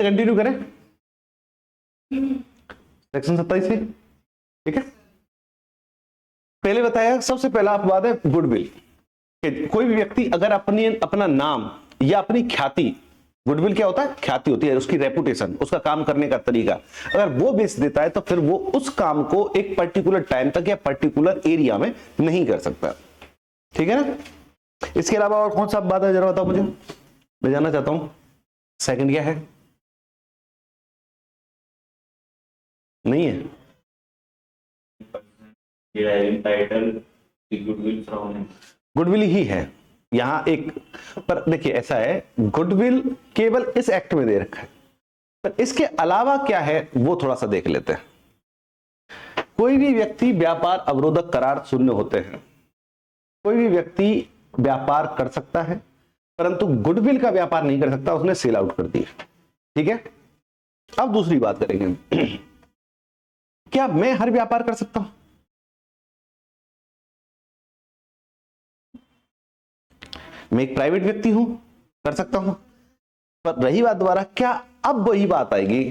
Continue करें section 27 से, ठीक है। पहले बताया सबसे पहला अपवाद है गुडविल। कोई भी व्यक्ति अगर अपना नाम या अपनी ख्याति, गुडविल क्या होता है, ख्याति होती है, उसकी रेपुटेशन, उसका काम करने का तरीका, अगर वो बेच देता है तो फिर वो उस काम को एक पर्टिकुलर टाइम तक या पर्टिकुलर एरिया में नहीं कर सकता, ठीक है ना। इसके अलावा और कौन सा अपवाद है जरा बताओ मुझे, मैं जानना चाहता हूं। सेकंड क्या है, नहीं है टाइटल गुडविल फ्रॉम, गुडविल ही है यहां एक, पर देखिए ऐसा है, गुडविल केवल इस एक्ट में दे रखा है, पर इसके अलावा क्या है वो थोड़ा सा देख लेते हैं। कोई भी व्यक्ति व्यापार अवरोधक करार शून्य होते हैं, कोई भी व्यक्ति व्यापार कर सकता है परंतु गुडविल का व्यापार नहीं कर सकता, उसने सेल आउट कर दिया, ठीक है। अब दूसरी बात करेंगे, क्या मैं हर व्यापार कर सकता हूं, मैं एक प्राइवेट व्यक्ति हूं, कर सकता हूं, पर रही बात दोबारा, क्या अब वही बात आएगी,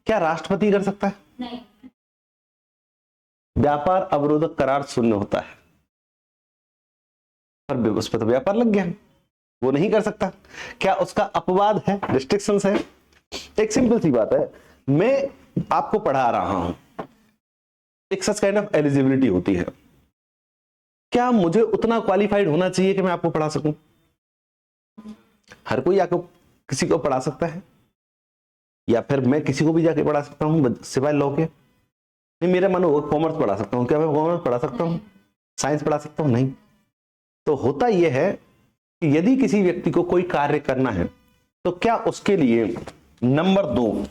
क्या राष्ट्रपति कर सकता है, नहीं। व्यापार अवरोधक करार शून्य होता है, पर उस पर तो व्यापार लग गया, वो नहीं कर सकता, क्या उसका अपवाद है, रिस्ट्रिक्शंस है। एक सिंपल सी बात है, मैं आपको पढ़ा रहा हूं, एक सच काइंड ऑफ एलिजिबिलिटी होती है, क्या मुझे उतना क्वालिफाइड होना चाहिए कि मैं आपको पढ़ा सकूं, हर कोई आपको किसी को पढ़ा सकता है, या फिर मैं किसी को भी जाके पढ़ा सकता हूं सिवाय लॉ के, नहीं मेरा मन होगा कॉमर्स पढ़ा सकता हूं, क्या मैं कॉमर्स पढ़ा सकता हूं, साइंस पढ़ा सकता हूं, नहीं। तो होता यह है कि यदि किसी व्यक्ति को कोई कार्य करना है तो क्या उसके लिए नंबर 2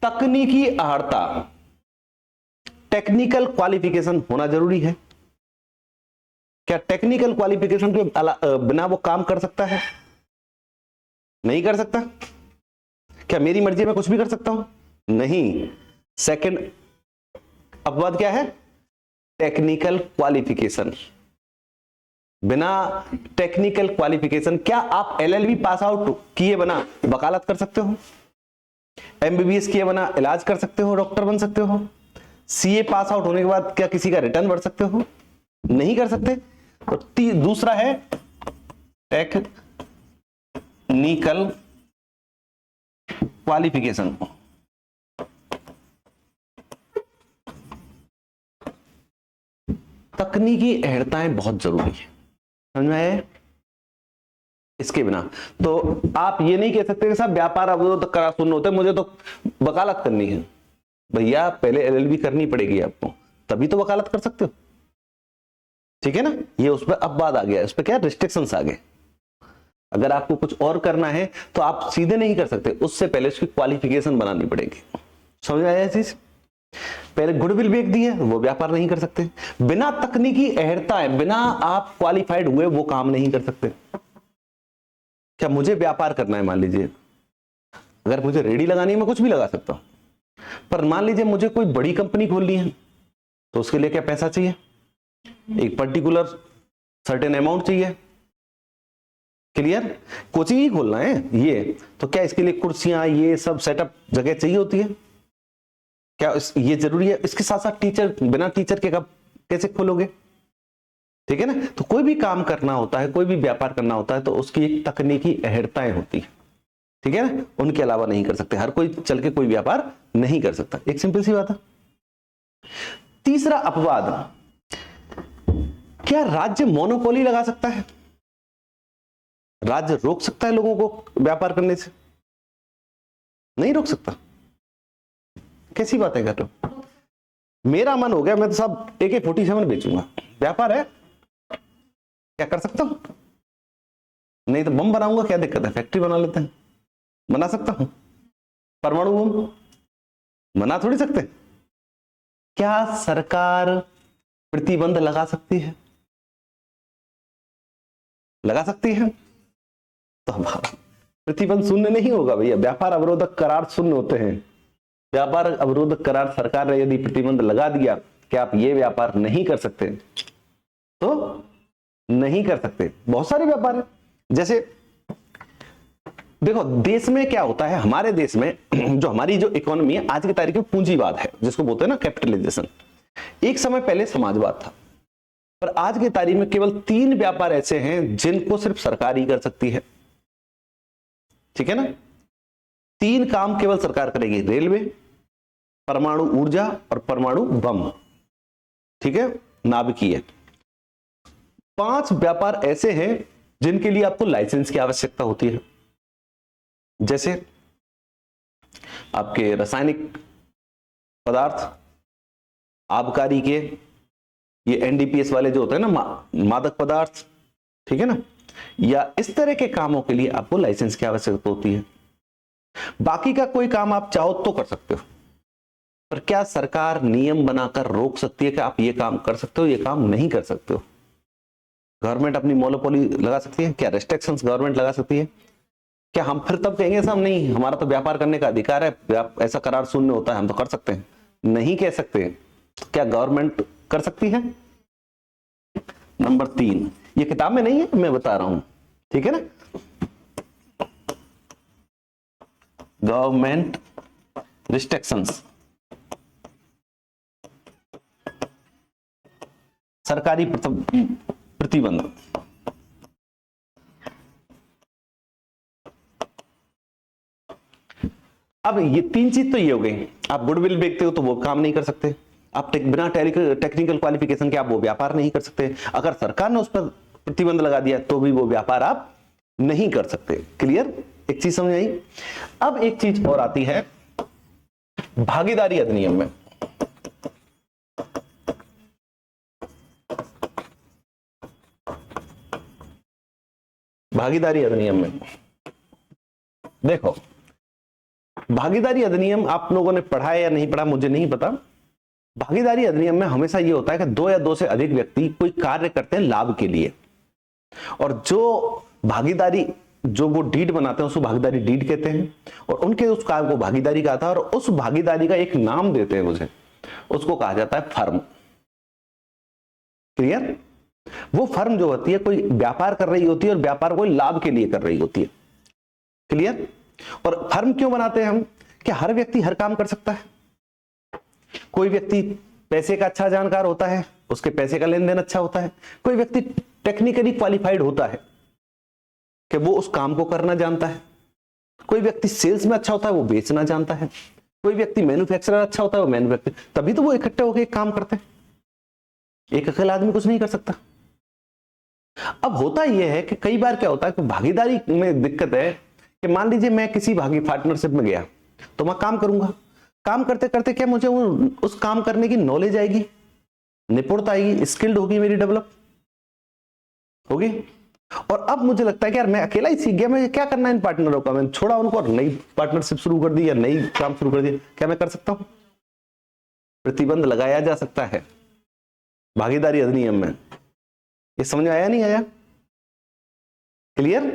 तकनीकी अर्हता, टेक्निकल क्वालिफिकेशन होना जरूरी है। क्या टेक्निकल क्वालिफिकेशन के बिना वो काम कर सकता है, नहीं कर सकता। क्या मेरी मर्जी में कुछ भी कर सकता हूं, नहीं। सेकंड अपवाद क्या है, टेक्निकल क्वालिफिकेशन, बिना टेक्निकल क्वालिफिकेशन, क्या आप एलएलबी पास आउट किए बिना वकालत कर सकते हो, एमबीबीएस किए बिना इलाज कर सकते हो, डॉक्टर बन सकते हो, सीए पास आउट होने के बाद क्या किसी का रिटर्न भर सकते हो, नहीं कर सकते। तो दूसरा है टेक्निकल क्वालिफिकेशन, तकनीकी अहर्ताएं बहुत जरूरी है, समझ में आया। इसके बिना तो आप ये नहीं कह सकते कि साहब व्यापार अवरोधक करार शून्य होता है, मुझे तो वकालत करनी है। भैया पहले एलएलबी करनी पड़ेगी आपको, तभी तो वकालत कर सकते हो, ठीक है ना। ये उस पर अपवाद आ गया, उस पर क्या रिस्ट्रिक्शंस आ गए। अगर आपको कुछ और करना है तो आप सीधे नहीं कर सकते, उससे पहले उसकी क्वालिफिकेशन बनानी पड़ेगी, समझ में आया चीज। पहले गुडविल बेच दी है, वो व्यापार नहीं कर सकते, बिना तकनीकी अहर्ता है, बिना आप क्वालिफाइड हुए वो काम नहीं कर सकते। क्या मुझे व्यापार करना है, मान लीजिए अगर मुझे रेडी लगानी है मैं कुछ भी लगा सकता हूं, पर मान लीजिए मुझे कोई बड़ी कंपनी खोलनी है तो उसके लिए क्या पैसा चाहिए, एक पर्टिकुलर सर्टेन अमाउंट चाहिए, क्लियर। कोचिंग ही खोलना है ये, तो क्या इसके लिए कुर्सियां ये सब सेटअप जगह चाहिए होती है, क्या ये जरूरी है। इसके साथ साथ टीचर, बिना टीचर के कब कैसे खोलोगे, ठीक है ना। तो कोई भी काम करना होता है, कोई भी व्यापार करना होता है तो उसकी एक तकनीकी अहर्ताएं होती है, ठीक है ना, उनके अलावा नहीं कर सकते, हर कोई चल के कोई व्यापार नहीं कर सकता, एक सिंपल सी बात है। तीसरा अपवाद, क्या राज्य मोनोपोली लगा सकता है, राज्य रोक सकता है लोगों को व्यापार करने से, नहीं रोक सकता। कैसी बातें कर रहे हो, मेरा मन हो गया मैं तो सब AK-47 बेचूंगा, व्यापार है, क्या कर सकता हूं, नहीं तो बम बनाऊंगा, क्या दिक्कत है, फैक्ट्री बना लेते हैं, बना सकता हूं। परमाणु बम बना थोड़ी सकते। क्या सरकार प्रतिबंध लगा सकती है, लगा सकती है। तो प्रतिबंध शून्य नहीं होगा भैया, व्यापार अवरोधक करार शून्य होते हैं। व्यापार अवरोधक करार सरकार ने यदि प्रतिबंध लगा दिया कि आप ये व्यापार नहीं कर सकते तो नहीं कर सकते। बहुत सारे व्यापार है, जैसे देखो देश में क्या होता है, हमारे देश में जो हमारी जो इकोनॉमी है आज की तारीख में पूंजीवाद है, जिसको बोलते हैं ना कैपिटलाइजेशन। एक समय पहले समाजवाद था, पर आज की तारीख में केवल 3 व्यापार ऐसे हैं जिनको सिर्फ सरकार ही कर सकती है। ठीक है ना, 3 काम केवल सरकार करेगी, रेलवे, परमाणु ऊर्जा और परमाणु बम। ठीक है, नाभिकीय। 5 व्यापार ऐसे हैं जिनके लिए आपको लाइसेंस की आवश्यकता होती है, जैसे आपके रासायनिक पदार्थ, आबकारी के, ये एनडीपीएस वाले जो होते हैं ना, मादक पदार्थ, ठीक है ना, या इस तरह के कामों के लिए आपको लाइसेंस की आवश्यकता होती है। बाकी का कोई काम आप चाहो तो कर सकते हो, पर क्या सरकार नियम बनाकर रोक सकती है कि आप ये काम कर सकते हो, ये काम नहीं कर सकते हो? गवर्नमेंट अपनी मोनोपोली लगा सकती है क्या? रेस्ट्रिक्शंस गवर्नमेंट लगा सकती है क्या? हम फिर तब कहेंगे साहब नहीं, हमारा तो व्यापार करने का अधिकार है, ऐसा करार शून्य होता है, हम तो कर सकते हैं? नहीं कह सकते। क्या गवर्नमेंट कर सकती है? नंबर 3, ये किताब में नहीं है, मैं बता रहा हूं, ठीक है ना। गवर्नमेंट रिस्ट्रिक्शंस, सरकारी प्रतिबंध। अब ये 3 चीज तो ये हो गई। आप गुडविल बेचते हो तो वो काम नहीं कर सकते, आप बिना टेक्निकल क्वालिफिकेशन के आप वो व्यापार नहीं कर सकते। अगर सरकार ने उस पर प्रतिबंध लगा दिया तो भी वो व्यापार आप नहीं कर सकते। क्लियर? एक चीज समझ आई। अब एक चीज और आती है भागीदारी अधिनियम में। भागीदारी अधिनियम में देखो, भागीदारी अधिनियम आप लोगों ने पढ़ा है या नहीं पढ़ा मुझे नहीं पता। भागीदारी अधिनियम में हमेशा यह होता है कि 2 या 2 से अधिक व्यक्ति कोई कार्य करते हैं लाभ के लिए, और जो भागीदारी जो वो डीड बनाते हैं उसको भागीदारी डीड कहते हैं, और उनके उस कार्य को भागीदारी कहा था, और उस भागीदारी का एक नाम देते हैं मुझे, उसको कहा जाता है फर्म। क्लियर? वो फर्म जो होती है कोई व्यापार कर रही होती है और व्यापार कोई लाभ के लिए कर रही होती है। क्लियर? और फर्म क्यों बनाते हैं हम? कि हर व्यक्ति हर काम कर सकता है। कोई व्यक्ति पैसे का अच्छा जानकार होता है, उसके पैसे का लेन देन अच्छा होता है। कोई व्यक्ति टेक्निकली क्वालिफाइड होता है कि वो उस काम को करना जानता है। कोई व्यक्ति सेल्स में अच्छा होता है, वो बेचना जानता है। कोई व्यक्ति मैन्युफैक्चरर अच्छा होता है, वो मैन्युफैक्चर, तभी तो वो इकट्ठे होकर एक काम करते हैं। एक अकेला आदमी कुछ नहीं कर सकता। अब होता यह है कि कई बार क्या होता है कि भागीदारी में दिक्कत है कि मान लीजिए मैं किसी पार्टनरशिप में गया तो मैं काम करूंगा, काम करते करते क्या मुझे उस काम करने की नॉलेज आएगी, निपुणता आएगी, स्किल्ड होगी, मेरी डेवलप होगी। और अब मुझे लगता है कि यार मैं अकेला ही सीख गया, मुझे क्या करना है इन पार्टनरों का, मैंने छोड़ा उनको और नई पार्टनरशिप शुरू कर दी या नई काम शुरू कर दिया। क्या मैं कर सकता हूं? प्रतिबंध लगाया जा सकता है भागीदारी अधिनियम में। ये समझ में आया नहीं आया? क्लियर?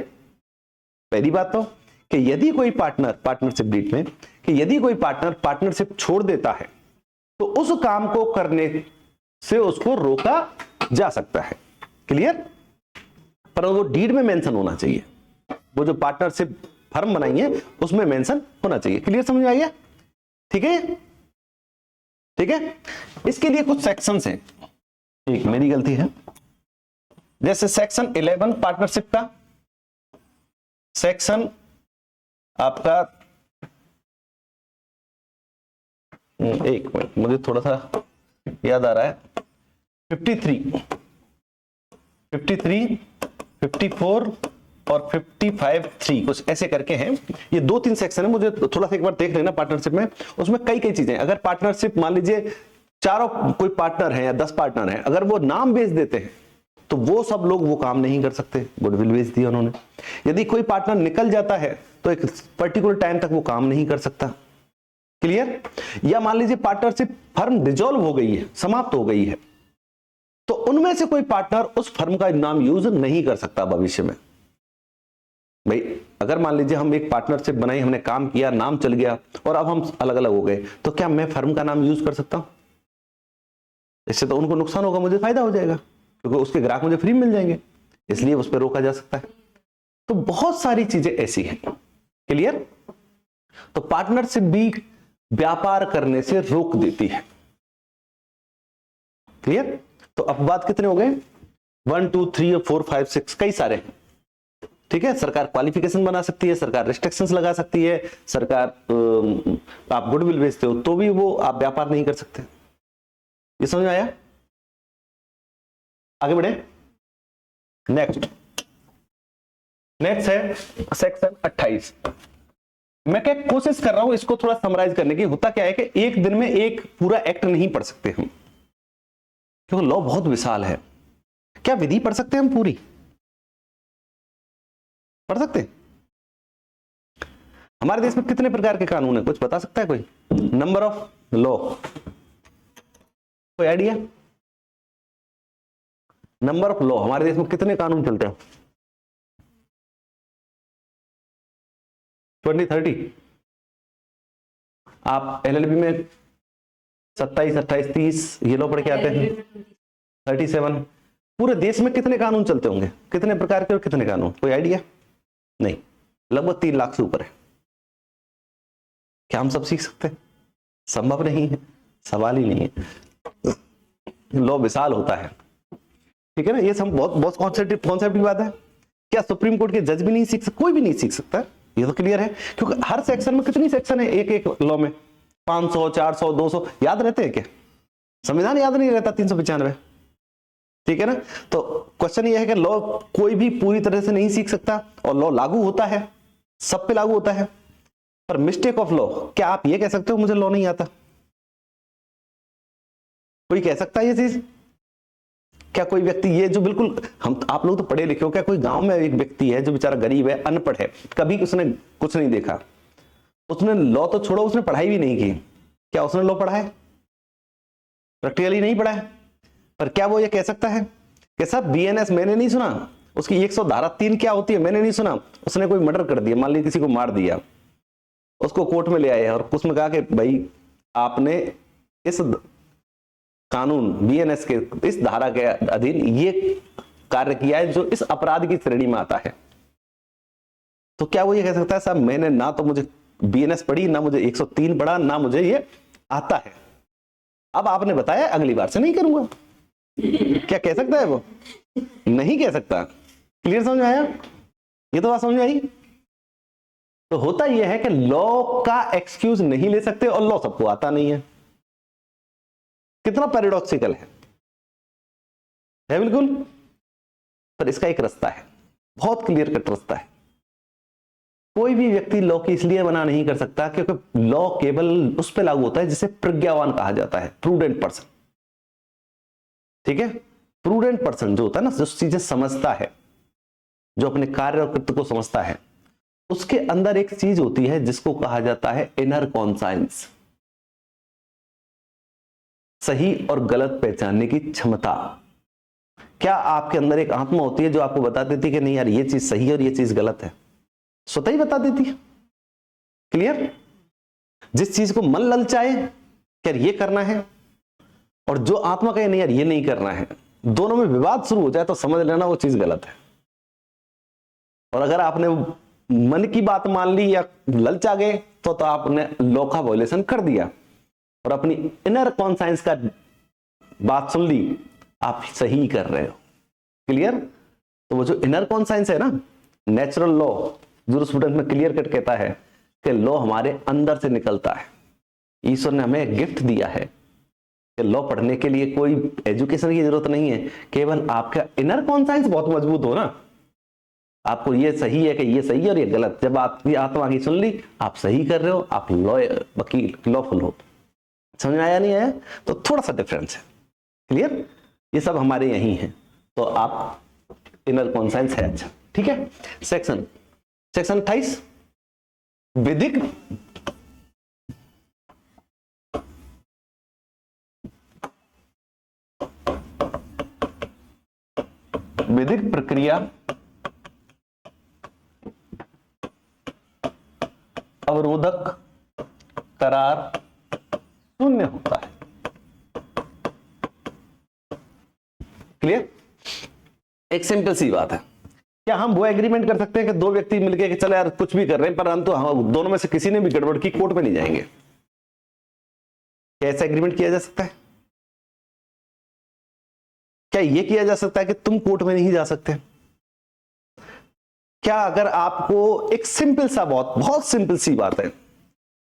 पहली बात तो कि यदि कोई पार्टनरशिप डीड में कि यदि कोई पार्टनर पार्टनरशिप छोड़ देता है तो उस काम को करने से उसको रोका जा सकता है। क्लियर? पर वो डीड में मेंशन होना चाहिए, वो जो पार्टनरशिप फर्म बनाई है उसमें मेंशन होना चाहिए। क्लियर? समझ में आ गया? ठीक है, ठीक है। इसके लिए कुछ सेक्शंस हैं, एक मेरी गलती है, जैसे सेक्शन 11 पार्टनरशिप का, सेक्शन आपका एक मिनट मुझे थोड़ा सा याद आ रहा है, 53, 54 और 55(3) कुछ ऐसे करके हैं। ये 2-3 सेक्शन है, मुझे थोड़ा सा एक बार देख लेना पार्टनरशिप में। उसमें कई चीजें, अगर पार्टनरशिप मान लीजिए चारों कोई पार्टनर है या 10 पार्टनर है, अगर वो नाम बेच देते हैं तो वो सब लोग वो काम नहीं कर सकते, गुडविल बेच दिया उन्होंने। यदि कोई पार्टनर निकल जाता है तो एक पर्टिकुलर टाइम तक वो काम नहीं कर सकता। क्लियर? या मान लीजिए पार्टनरशिप फर्म डिसॉल्व हो गई है, समाप्त हो गई है, तो उनमें से कोई पार्टनर उस फर्म का नाम यूज नहीं कर सकता भविष्य में। भाई अगर मान लीजिए हम एक पार्टनरशिप बनाई, हमने काम किया, नाम चल गया और अब हम अलग अलग हो गए, तो क्या मैं फर्म का नाम यूज कर सकता हूं? इससे तो उनको नुकसान होगा, मुझे फायदा हो जाएगा, क्योंकि उसके ग्राहक मुझे फ्री मिल जाएंगे, इसलिए उस पर रोका जा सकता है। तो बहुत सारी चीजें ऐसी हैं। क्लियर? तो पार्टनरशिप भी व्यापार करने से रोक देती है। क्लियर? तो अपवाद कितने हो गए? 1 2 3 4 5 6, कई सारे हैं। ठीक है, सरकार क्वालिफिकेशन बना सकती है, सरकार रिस्ट्रिक्शंस लगा सकती है, सरकार आप गुडविल भेजते हो तो भी वो आप व्यापार नहीं कर सकते। ये समझ में आया? आगे बढ़े। नेक्स्ट है सेक्शन 28। मैं क्या कोशिश कर रहा हूं इसको थोड़ा समराइज करने की। होता क्या है कि एक दिन में एक पूरा एक्ट नहीं पढ़ सकते हम, क्योंकि लॉ बहुत विशाल है। क्या विधि पढ़ सकते हैं हम पूरी? पढ़ सकते हैं? हमारे देश में कितने प्रकार के कानून है, कुछ बता सकता है कोई? नंबर ऑफ लॉ, कोई आइडिया? नंबर ऑफ लॉ, हमारे देश में कितने कानून चलते हैं? 20 30। आप एलएलबी में 27 28 30 ये लॉ पढ़ के आते हैं। 37। पूरे देश में कितने कानून चलते होंगे, कितने प्रकार के और कितने कानून, कोई आइडिया? नहीं, लगभग 3 लाख से ऊपर है। क्या हम सब सीख सकते हैं? संभव नहीं है, सवाल ही नहीं है। लॉ विशाल होता है, ठीक है ना। ये सब बहुत बहुत कॉन्सेप्ट की बात है। क्या सुप्रीम कोर्ट के जज भी नहीं सीख सकते? कोई भी नहीं सीख सकता, ये तो क्लियर है। क्योंकि हर सेक्शन में कितनी सेक्शन है एक एक लॉ में? 500 400 200 याद रहते हैं क्या? संविधान याद नहीं रहता 395, ठीक है ना। तो क्वेश्चन ये है कि लॉ कोई भी पूरी तरह से नहीं सीख सकता, और लॉ लागू होता है, सब पे लागू होता है। पर मिस्टेक ऑफ लॉ, क्या आप ये कह सकते हो मुझे लॉ नहीं आता? कोई कह सकता है ये चीज? क्या कोई व्यक्ति, ये जो बिल्कुल हम आप लोग तो पढ़े लिखे हो, क्या कोई गांव में एक व्यक्ति है जो बेचारा गरीब है, अनपढ़ है, कभी उसने कुछ नहीं देखा, उसने लॉ तो छोड़ो उसने पढ़ाई भी नहीं की, क्या उसने लॉ पढ़ा है? प्रैक्टिकली नहीं पढ़ा है। पर क्या वो ये कह सकता है कि सब बीएनएस मैंने नहीं सुना, उसकी 100 धारा 3 क्या होती है मैंने नहीं सुना, उसने कोई मर्डर कर दिया, मान लीजिए किसी को मार दिया, उसको कोर्ट में ले आए और उसमें कहा कि भाई आपने इस कानून बीएनएस के इस धारा के अधीन ये कार्य किया है जो इस अपराध की श्रेणी में आता है, तो क्या वो ये कह सकता है साहब मैंने ना तो मुझे बीएनएस पढ़ी, ना मुझे 103 पढ़ा, ना मुझे ये आता है, अब आपने बताया अगली बार से नहीं करूंगा? क्या कह सकता है वो? नहीं कह सकता। क्लियर समझ में आया? ये तो बात समझ में आई। तो होता यह है कि लॉ का एक्सक्यूज नहीं ले सकते और लॉ सबको आता नहीं है। कितना पैराडॉक्सिकल है बिल्कुल। पर इसका एक रास्ता है, बहुत क्लियर कट रास्ता है। कोई भी व्यक्ति लॉ की इसलिए मना नहीं कर सकता क्योंकि लॉ केवल उस पर लागू होता है जिसे प्रज्ञावान कहा जाता है, प्रूडेंट पर्सन। ठीक है, प्रूडेंट पर्सन जो होता है ना, जो चीजें समझता है, जो अपने कार्य और कृत्य को समझता है, उसके अंदर एक चीज होती है जिसको कहा जाता है इनर कॉन्साइंस, सही और गलत पहचानने की क्षमता। क्या आपके अंदर एक आत्मा होती है जो आपको बता देती है कि नहीं यार ये चीज सही है और ये चीज गलत है? स्वतः ही बता देती है। क्लियर? जिस चीज को मन ललचाए यार ये करना है, और जो आत्मा कहे नहीं यार ये नहीं करना है, दोनों में विवाद शुरू हो जाए तो समझ लेना वो चीज गलत है। और अगर आपने मन की बात मान ली या ललचा गए तो आपने लॉ का वायलेशन कर दिया, और अपनी इनर कॉन्साइंस का बात सुन ली, आप सही कर रहे हो। क्लियर? तो वो जो इनर कॉन्साइंस है ना, नेचुरल लॉ जूरिस्प्रूडेंस में क्लियर कट कहता है कि लॉ हमारे अंदर से निकलता है। ईश्वर ने हमें गिफ्ट दिया है कि लॉ पढ़ने के लिए कोई एजुकेशन की जरूरत नहीं है, केवल आपका इनर कॉन्साइंस बहुत मजबूत हो ना, आपको ये सही है कि ये सही है और ये गलत, जब आपकी आत्मा की सुन ली आप सही कर रहे हो, आप लॉयर वकील लॉफुल हो। समझ में आया नहीं आया? तो थोड़ा सा डिफरेंस है। क्लियर? ये सब हमारे यही हैं, तो आप इनर कॉन्साइंस है। अच्छा ठीक है। सेक्शन 28 विधिक प्रक्रिया अवरोधक करार शून्य होता है। क्लियर? एक सिंपल सी बात है क्या हम वो एग्रीमेंट कर सकते हैं कि दो व्यक्ति मिलके कि चलो यार कुछ भी कर रहे हैं परंतु हम दोनों में से किसी ने भी गड़बड़ की कोर्ट में नहीं जाएंगे? क्या ऐसा एग्रीमेंट किया जा सकता है? क्या ये किया जा सकता है कि तुम कोर्ट में नहीं जा सकते? क्या अगर आपको एक सिंपल सा बहुत सिंपल सी बात है,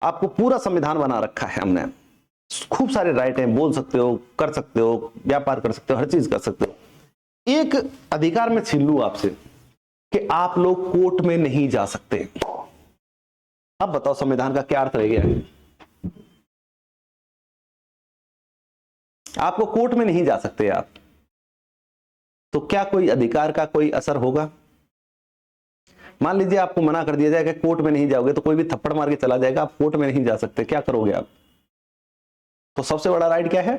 आपको पूरा संविधान बना रखा है हमने, खूब सारे राइट हैं, बोल सकते हो, कर सकते हो, व्यापार कर सकते हो, हर चीज कर सकते हो, एक अधिकार में छीन लूं आपसे कि आप लोग कोर्ट में नहीं जा सकते, अब बताओ संविधान का क्या अर्थ रह गया है? आपको कोर्ट में नहीं जा सकते आप, तो क्या कोई अधिकार का कोई असर होगा? मान लीजिए आपको मना कर दिया जाए कि कोर्ट में नहीं जाओगे, तो कोई भी थप्पड़ मार के चला जाएगा, आप कोर्ट में नहीं जा सकते, क्या करोगे आप? तो सबसे बड़ा राइट क्या है?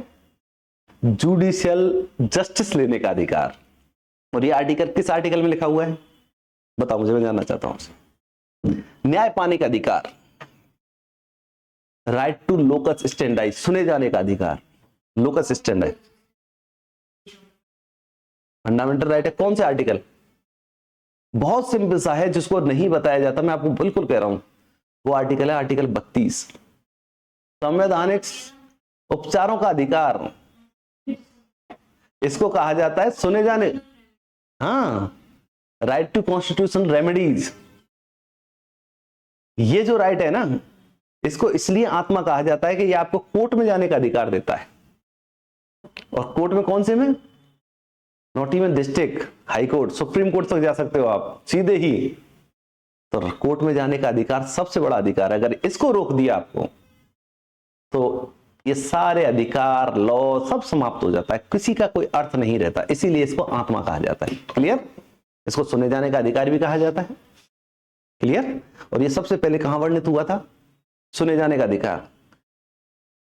जुडिशियल जस्टिस लेने का अधिकार। और ये आर्टिकल किस आर्टिकल में लिखा हुआ है बताओ मुझे, मैं जानना चाहता हूं आपसे। न्याय पाने का अधिकार, राइट टू लोकस स्टैंडाई, सुने जाने का अधिकार, लोकस स्टैंडाई फंडामेंटल राइट है। कौन से आर्टिकल? बहुत सिंपल सा है, जिसको नहीं बताया जाता, मैं आपको बिल्कुल कह रहा हूं, वो आर्टिकल है आर्टिकल 32, संवैधानिक उपचारों का अधिकार। इसको कहा जाता है सुने जाने, हाँ, राइट टू कॉन्स्टिट्यूशनल रेमेडीज। ये जो राइट है ना, इसको इसलिए आत्मा कहा जाता है कि ये आपको कोर्ट में जाने का अधिकार देता है। और कोर्ट में कौन से में? Not even district, high court, supreme court तक जा सकते हो आप सीधे ही। तो कोर्ट में जाने का अधिकार सबसे बड़ा अधिकार है। अगर इसको रोक दिया आपको तो ये सारे अधिकार, लॉ सब समाप्त हो जाता है, किसी का कोई अर्थ नहीं रहता। इसीलिए इसको आत्मा कहा जाता है। क्लियर? इसको सुने जाने का अधिकार भी कहा जाता है। क्लियर? और ये सबसे पहले कहां वर्णित हुआ था? सुने जाने का अधिकार।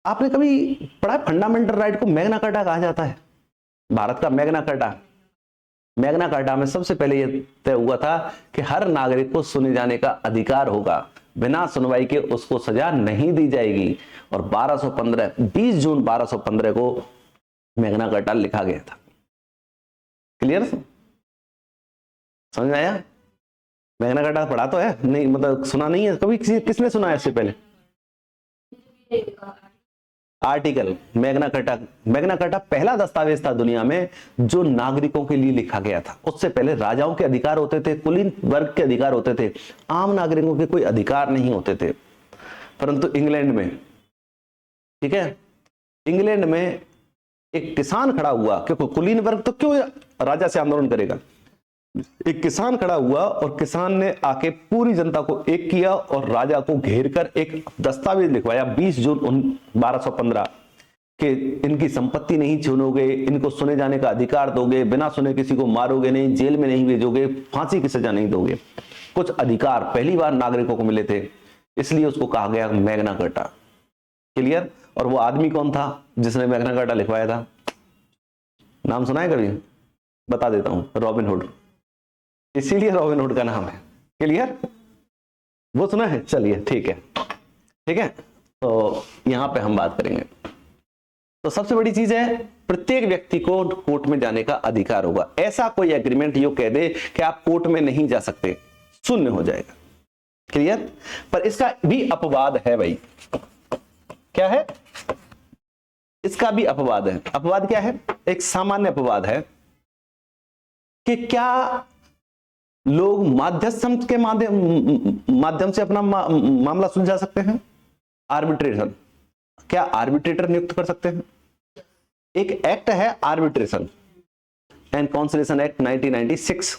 आपने कभी पढ़ा फंडामेंटल राइट को मैग्ना कार्टा कहा जाता है? भारत का मैग्ना कार्टा। मैग्ना कार्टा में सबसे पहले यह तय हुआ था कि हर नागरिक को सुने जाने का अधिकार होगा, बिना सुनवाई के उसको सजा नहीं दी जाएगी। और 20 जून 1215 को मैग्ना कार्टा लिखा गया था। क्लियर? समझ में आया? मैग्ना कार्टा पढ़ा तो है नहीं, मतलब सुना नहीं है कभी? किसने सुना है इससे पहले? Article Magna carta. Magna carta पहला दस्तावेज था दुनिया में जो नागरिकों के लिए लिखा गया था। उससे पहले राजाओं के अधिकार होते थे, कुलीन वर्ग के अधिकार होते थे, आम नागरिकों के कोई अधिकार नहीं होते थे। परंतु इंग्लैंड में, ठीक है, इंग्लैंड में एक किसान खड़ा हुआ, क्योंकि कुलीन वर्ग तो क्यों राजा से आंदोलन करेगा। एक किसान खड़ा हुआ और किसान ने आके पूरी जनता को एक किया और राजा को घेर कर एक दस्तावेज लिखवाया 20 जून 1215 कि इनकी संपत्ति नहीं छीनोगे, इनको सुने जाने का अधिकार दोगे, बिना सुने किसी को मारोगे नहीं, जेल में नहीं भेजोगे, फांसी की सजा नहीं दोगे। कुछ अधिकार पहली बार नागरिकों को मिले थे, इसलिए उसको कहा गया मैग्ना कार्टा। क्लियर? और वो आदमी कौन था जिसने मैग्ना कार्टा लिखवाया था? नाम सुना है कभी? बता देता हूं, रॉबिन हुड। इसीलिए रॉबिन हुड का नाम है। क्लियर? वो सुना है? चलिए ठीक है, ठीक है। तो यहां पे हम बात करेंगे। तो सबसे बड़ी चीज है, प्रत्येक व्यक्ति को कोर्ट में जाने का अधिकार होगा। ऐसा कोई एग्रीमेंट यो कह दे कि आप कोर्ट में नहीं जा सकते, शून्य हो जाएगा। क्लियर? पर इसका भी अपवाद है भाई। क्या है? इसका भी अपवाद है। अपवाद क्या है? एक सामान्य अपवाद है कि क्या लोग माध्यस्थम के माध्यम से अपना मामला सुलझा सकते हैं? आर्बिट्रेशन। क्या आर्बिट्रेटर नियुक्त कर सकते हैं? एक एक्ट है आर्बिट्रेशन एंड कॉन्सिलिएशन एक्ट 1996।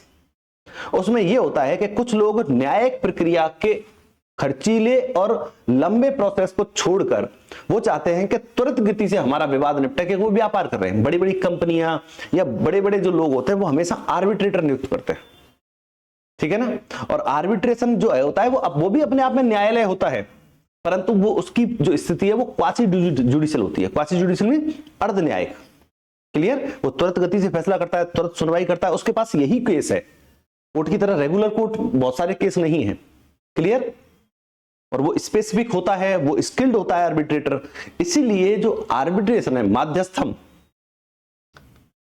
उसमें यह होता है कि कुछ लोग न्यायिक प्रक्रिया के खर्चीले और लंबे प्रोसेस को छोड़कर वो चाहते हैं कि तुरंत गति से हमारा विवाद निपटे, क्योंकि वो व्यापार कर रहे हैं। बड़ी बड़ी कंपनियां या बड़े बड़े जो लोग होते हैं वो हमेशा आर्बिट्रेटर नियुक्त करते हैं। ठीक है ना? और आर्बिट्रेशन जो है होता है वो भी अपने आप में न्यायालय होता है, परंतु वो उसकी जो स्थिति है वो क्वासी जुडिशियल होती है। क्वासी जुडिशियल में अर्ध न्यायिक। क्लियर? वो तुरंत गति से फैसला करता है, तुरंत सुनवाई करता है, उसके पास यही केस है। कोर्ट की तरह रेगुलर कोर्ट बहुत सारे केस नहीं है। क्लियर? और वो स्पेसिफिक होता है, वो स्किल्ड होता है आर्बिट्रेटर। इसीलिए जो आर्बिट्रेशन है, माध्यस्थम,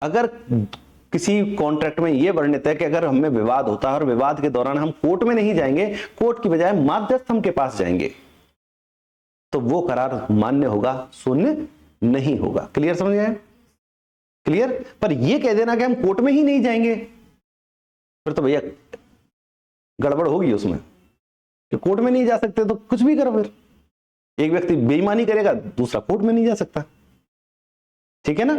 अगर किसी कॉन्ट्रैक्ट में यह वर्णित है कि अगर हमें विवाद होता है और विवाद के दौरान हम कोर्ट में नहीं जाएंगे, कोर्ट की बजाय मध्यस्थम के पास जाएंगे, तो वो करार मान्य होगा, शून्य नहीं होगा। क्लियर समझ गए? क्लियर? पर ये कह देना कि हम कोर्ट में ही नहीं जाएंगे, फिर तो भैया गड़बड़ होगी उसमें, कि कोर्ट में नहीं जा सकते तो कुछ भी करो। फिर एक व्यक्ति बेईमानी करेगा, दूसरा कोर्ट में नहीं जा सकता। ठीक है ना?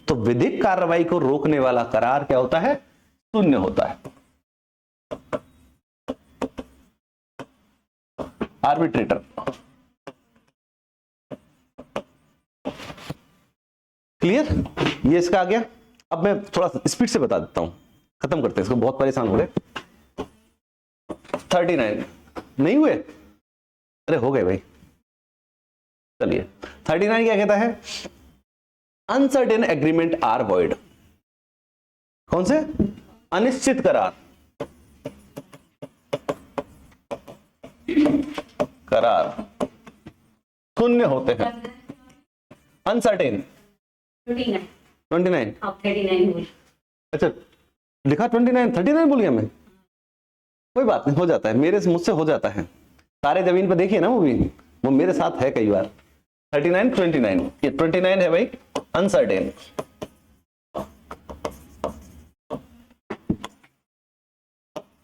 तो विधिक कार्रवाई को रोकने वाला करार क्या होता है? शून्य होता है। आर्बिट्रेटर। क्लियर? ये इसका आ गया। अब मैं थोड़ा स्पीड से बता देता हूं, खत्म करते हैं इसको, बहुत परेशान हो रहे। 39 नहीं हुए? अरे हो गए भाई। चलिए 39 क्या कहता है? Uncertain agreement are void. कौन से? अनिश्चित करार। करार शून्य होते हैं। अनसर्टेन 29 29। आप 39 बोल। अच्छा लिखा 29, 39 बोल गया मैं। कोई बात नहीं, हो जाता है, मेरे से मुझसे हो जाता है। तारे जमीन पर देखिए ना मूवी, वो मेरे साथ है कई बार। 39 29, ये 29 है भाई, uncertain.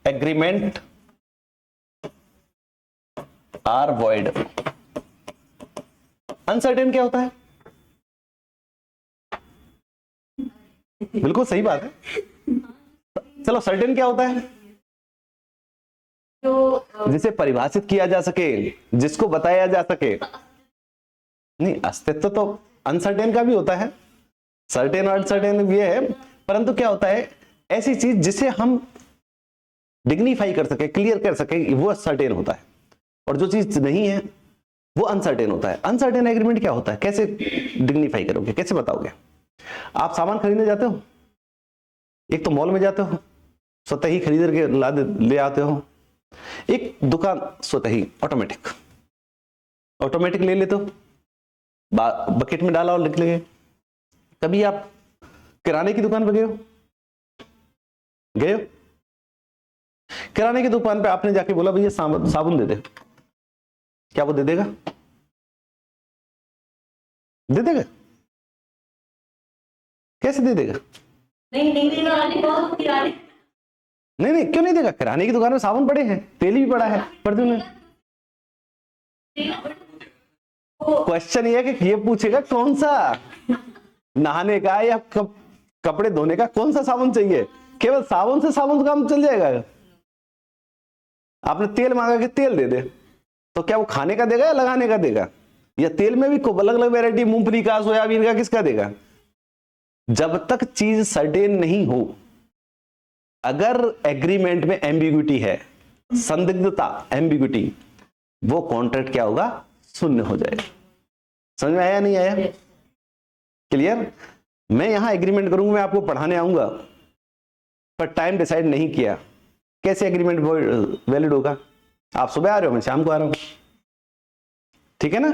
Agreement are void. Uncertain क्या होता है? बिल्कुल सही बात है। चलो सर्टेन क्या होता है? जो जिसे परिभाषित किया जा सके, जिसको बताया जा सके। नहीं, अस्तित्व तो अनसर्टेन का भी होता है, सर्टेन और अनसर्टेन भी है, परंतु क्या होता है? ऐसी चीज जिसे हम डिग्निफाई कर सके, क्लियर कर सके, वो सर्टेन होता है, और जो चीज नहीं है वो अनसर्टेन होता है। अनसर्टेन एग्रीमेंट क्या होता है? कैसे डिग्निफाई करोगे, कैसे बताओगे? आप सामान खरीदने जाते हो, एक तो मॉल में जाते हो, स्वतः ही खरीद के ले आते हो। एक दुकान स्वतः ही ऑटोमेटिक ले लेते हो, बकेट में डाला और लिख लेंगे। कभी आप किराने की दुकान पर गए हो? किराने की दुकान पे आपने जाके बोला भैया साबुन दे दे, क्या वो दे देगा? दे देगा? कैसे दे देगा? नहीं किराने नहीं, क्यों नहीं देगा? किराने की दुकान में साबुन पड़े हैं, तेल भी पड़ा है, परफ्यूम है। क्वेश्चन ये है कि ये पूछेगा कौन सा, नहाने का या कपड़े धोने का कौन सा साबुन चाहिए? केवल साबुन से साबुन काम चल जाएगा? आपने तेल मांगा कि तेल दे दे, तो क्या वो खाने का देगा या लगाने का देगा? या तेल में भी अलग अलग वैरायटी, मूंगफली का, सोयाबीन का, किसका देगा? जब तक चीज सर्टेन नहीं हो, अगर एग्रीमेंट में एम्बिग्युइटी है, संदिग्धता, एम्बिग्युइटी, वो कॉन्ट्रैक्ट क्या होगा? शून्य हो जाएगा। समझ में आया नहीं आया? क्लियर? मैं यहां एग्रीमेंट करूंगा, मैं आपको पढ़ाने आऊंगा, पर टाइम डिसाइड नहीं किया, कैसे एग्रीमेंट वैलिड होगा? आप सुबह आ रहे हो, मैं शाम को आ रहा हूं, ठीक है ना?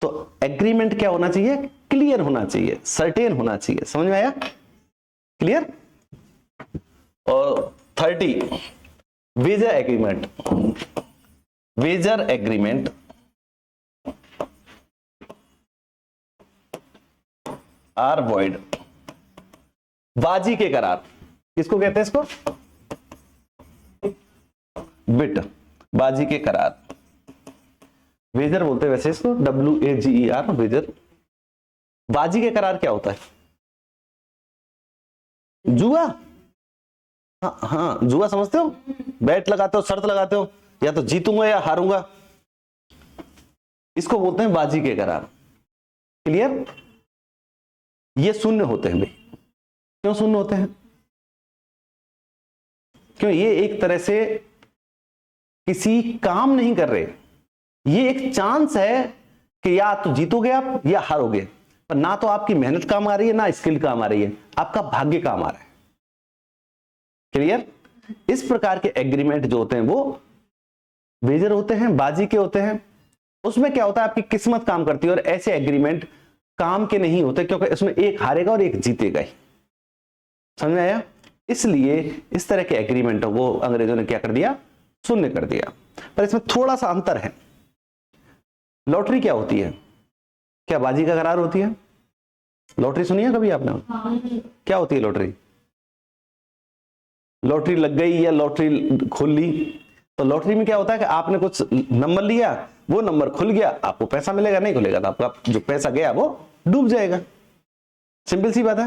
तो एग्रीमेंट क्या होना चाहिए? क्लियर होना चाहिए, सर्टेन होना चाहिए। समझ में आया? क्लियर? और 30 wager agreement. Wager agreement are void. बाजी के करार किसको कहते हैं? इसको बिट, बाजी के करार, वेजर बोलते हैं वैसे इसको, WAGER, वेजर। बाजी के करार क्या होता है? जुआ। हाँ, जुआ समझते हो? बैट लगाते हो, शर्त लगाते हो, या तो जीतूंगा या हारूंगा, इसको बोलते हैं बाजी के करार। क्लियर? ये शून्य होते हैं भाई। क्यों शून्य होते हैं? क्यों? ये एक तरह से किसी काम नहीं कर रहे, ये एक चांस है कि या तो जीतोगे आप या हारोगे, पर ना तो आपकी मेहनत काम आ रही है, ना स्किल काम आ रही है, आपका भाग्य काम आ रहा है। क्लियर? इस प्रकार के एग्रीमेंट जो होते हैं वो वेजर होते हैं, बाजी के होते हैं। उसमें क्या होता है? आपकी किस्मत काम करती है, और ऐसे एग्रीमेंट काम के नहीं होते, क्योंकि इसमें एक हारेगा और एक जीतेगा ही। समझ में आया? इसलिए इस तरह के एग्रीमेंटों को अंग्रेजों ने क्या कर दिया, शून्य कर दिया। पर इसमें थोड़ा सा अंतर है। लॉटरी क्या होती है? क्या बाजी का करार होती है? लॉटरी सुनी है कभी आपने? क्या होती है लॉटरी? लॉटरी लग गई या लॉटरी खुल ली, तो लॉटरी में क्या होता है कि आपने कुछ नंबर लिया, वो नंबर खुल गया, आपको पैसा मिलेगा, नहीं खुलेगा तो आपका जो पैसा गया वो डूब जाएगा। सिंपल सी बात है।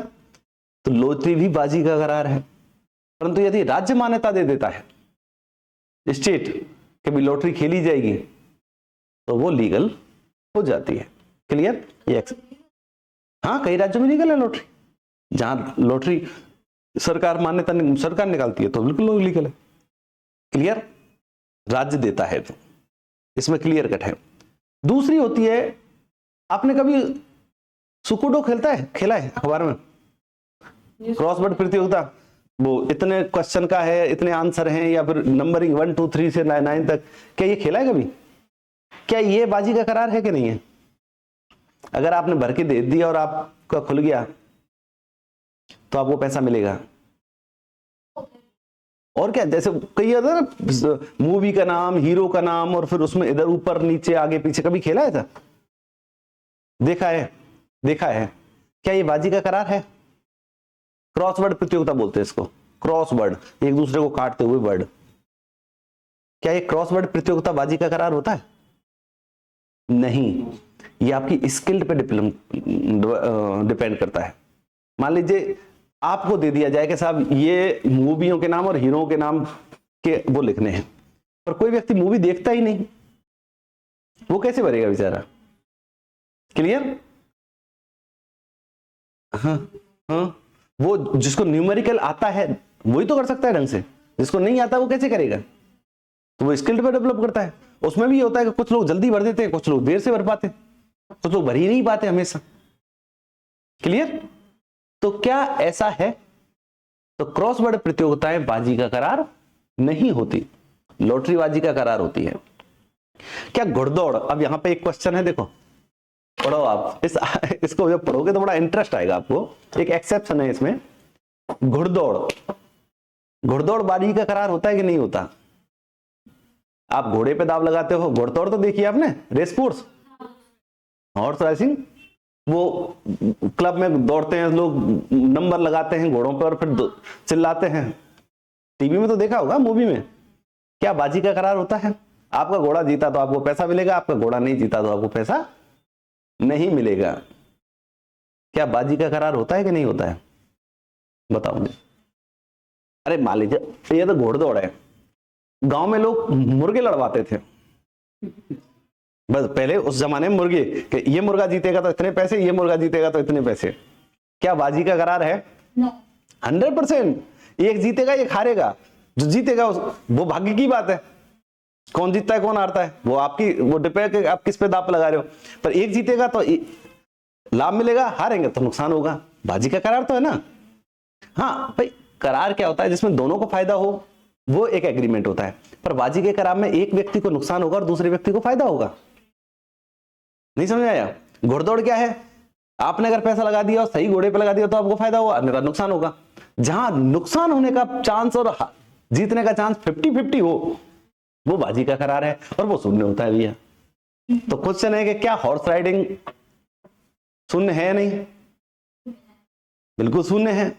तो लॉटरी भी बाजी का करार है। परंतु यदि राज्य मान्यता दे देता है, स्टेट, कि भी लॉटरी खेली जाएगी, तो वो लीगल हो जाती है। क्लियर? ये हाँ, कई राज्यों में लीगल है लॉटरी। जहां लॉटरी सरकार मान्यता सरकार निकालती है तो बिल्कुल लीगल है। क्लियर? राज्य देता है तो इसमें क्लियर कट है। दूसरी होती है, आपने कभी सुकुडो खेला है अखबार में? क्रॉसवर्ड प्रतियोगिता, वो इतने क्वेश्चन का है, इतने आंसर हैं, या फिर नंबरिंग 1 2 3 से 9 तक, क्या ये खेला है कभी? क्या ये बाजी का करार है कि नहीं है? अगर आपने भर के दे दिया और आपका खुल गया तो आपको पैसा मिलेगा। और क्या, जैसे कई होता है ना, मूवी का नाम, हीरो का नाम, और फिर उसमें इधर ऊपर नीचे आगे पीछे, कभी खेला है था? देखा है? देखा है। क्या ये बाजी का करार है? क्रॉसवर्ड प्रतियोगिता बोलते हैं इसको, क्रॉसवर्ड, एक दूसरे को काटते हुए वर्ड। क्या ये क्रॉसवर्ड प्रतियोगिता बाजी का करार होता है? नहीं, ये आपकी स्किल्ड पे डिपेंड करता है। मान लीजिए आपको दे दिया जाए कि साहब ये मूवियों के नाम और हीरोओं के नाम के वो लिखने हैं, पर कोई व्यक्ति मूवी देखता ही नहीं, वो कैसे भरेगा बेचारा? क्लियर? हाँ हाँ, वो जिसको न्यूमेरिकल आता है वही तो कर सकता है ढंग से, जिसको नहीं आता वो कैसे करेगा? तो वो स्किल्ड पे डेवलप करता है। उसमें भी होता है कि कुछ लोग जल्दी भर देते हैं, कुछ लोग देर से भर पाते, कुछ लोग भर ही नहीं पाते हमेशा। क्लियर? तो क्या ऐसा है? तो क्रॉसवर्ड प्रतियोगिताएं बाजी का करार नहीं होती, लॉटरी बाजी का करार होती है। क्या घुड़दौड़, अब यहां पे एक क्वेश्चन है, देखो पढ़ो आप, इसको जब पढ़ोगे तो बड़ा इंटरेस्ट आएगा आपको। एक एक्सेप्शन है इसमें, घुड़दौड़ बाजी का करार होता है कि नहीं होता? आप घोड़े पे दाव लगाते हो, घुड़दौड़ तो देखिए आपने, रेस कोर्स, हॉर्स रेसिंग, वो क्लब में दौड़ते हैं लोग, नंबर लगाते हैं घोड़ों पर, फिर चिल्लाते हैं। टीवी में तो देखा होगा, मूवी में। क्या बाजी का करार होता है? आपका घोड़ा जीता तो आपको पैसा मिलेगा, आपका घोड़ा नहीं जीता तो आपको पैसा नहीं मिलेगा। क्या बाजी का करार होता है कि नहीं होता है? बताओ मुझे। अरे मान लीजिए ये तो घोड़दौड़ है, गांव में लोग मुर्गे लड़वाते थे, बस पहले उस जमाने में मुर्गे, कि ये मुर्गा जीतेगा तो इतने पैसे, ये मुर्गा जीतेगा तो इतने पैसे। क्या बाजी का करार है? 100%। एक जीतेगा एक हारेगा, जो जीतेगा वो भाग्य की बात है। कौन जीतता है कौन हारता है वो आपकी, वो डिपेंड, आप किस पे दांव लगा रहे हो। पर एक जीतेगा तो लाभ मिलेगा, हारेंगे तो नुकसान होगा। बाजी का करार तो है ना। हाँ भाई, करार क्या होता है? जिसमें दोनों को फायदा हो, वो एक एग्रीमेंट होता है। पर बाजी के करार में एक व्यक्ति को नुकसान होगा और दूसरे व्यक्ति को फायदा होगा। नहीं समझ आया? घुड़दौड़ क्या है? आपने अगर पैसा लगा दिया और सही घोड़े पे लगा दिया तो आपको फायदा हुआ, अन्यथा नुकसान होगा। जहां नुकसान होने का चांस और जीतने का चांस 50-50 हो, वो बाजी का करार है, और वो शून्य होता है भैया। तो क्वेश्चन है कि क्या हॉर्स राइडिंग शून्य है? नहीं, बिल्कुल शून्य है।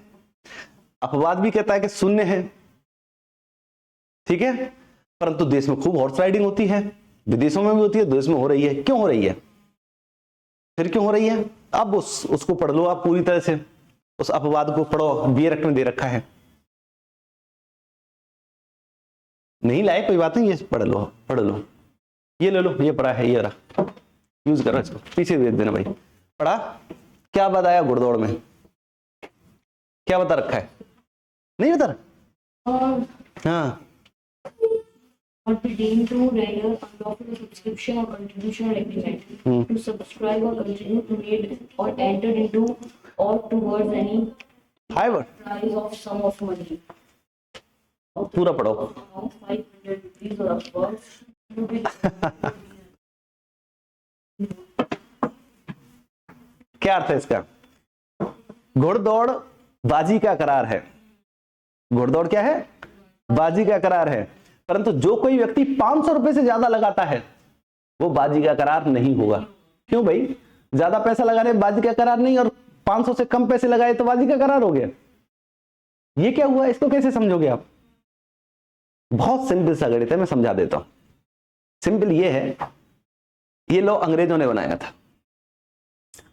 अपवाद भी कहता है कि शून्य है, ठीक है। परंतु देश में खूब हॉर्स राइडिंग होती है, विदेशों में भी होती है, देश में हो रही है। क्यों हो रही है? फिर क्यों हो रही है? अब उसको पढ़ लो आप पूरी तरह से, उस अपवाद को पढ़ो, बीए एक्ट में दे रखा है। नहीं लाए कोई बात नहीं, ये पढ़ लो, ये ले लो, ये पढ़ा है, ये रहा, यूज करो इसको, पीछे भेज देना भाई। पढ़ा? क्या बताया घुड़दौड़ में? क्या बता रखा है? नहीं बता रहा? हाँ, Or be deemed to render unlawful subscription or contribution or agreement to subscribe or continue to read or enter into or towards any fiver price of sum of money पूरा पढ़ो। amount 500 rupees or upwards to be क्या अर्थ है इसका? घुड़दौड़ बाजी का करार है। घुड़दौड़ क्या है? बाजी का करार है। परंतु जो कोई व्यक्ति 500 रुपए से ज्यादा लगाता है वो बाजी का करार नहीं होगा। क्यों भाई? ज्यादा पैसा लगाने बाजी का करार नहीं, और 500 से कम पैसे लगाए तो बाजी का करार हो गया। ये क्या हुआ? इसको कैसे समझोगे आप? बहुत सिंपल सा गणित है, मैं समझा देता हूं। सिंपल ये है, ये लॉ अंग्रेजों ने बनाया था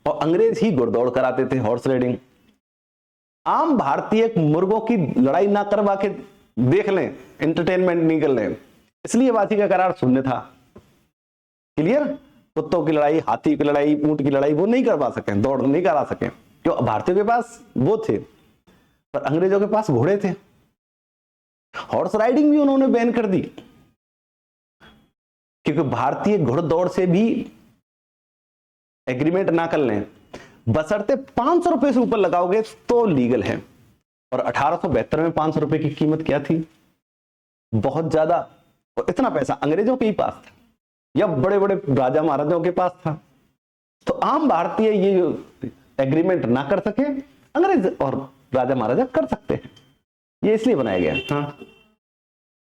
और अंग्रेज ही घुड़दौड़ कराते थे, हॉर्स राइडिंग। आम भारतीय मुर्गों की लड़ाई ना करवा के देख लें, एंटरटेनमेंट नहीं कर लें, इसलिए बाजी का करार शून्य था। क्लियर? कुत्तों की लड़ाई, हाथी की लड़ाई, ऊंट की लड़ाई वो नहीं करवा सके, दौड़ नहीं करा सके, क्यों? भारतीयों के पास वो थे, पर अंग्रेजों के पास घोड़े थे। हॉर्स राइडिंग भी उन्होंने बैन कर दी, क्योंकि भारतीय घुड़दौड़ से भी एग्रीमेंट ना कर लें, बशर्ते 500 रुपए से ऊपर लगाओगे तो लीगल है। और 1872 में 500 रुपए की कीमत क्या थी? बहुत ज्यादा। और इतना पैसा अंग्रेजों के ही पास था या बड़े बड़े राजा महाराजाओं के पास था। तो आम भारतीय ये एग्रीमेंट ना कर सके, अंग्रेज और राजा महाराजा कर सकते हैं। ये इसलिए बनाया गया। हाँ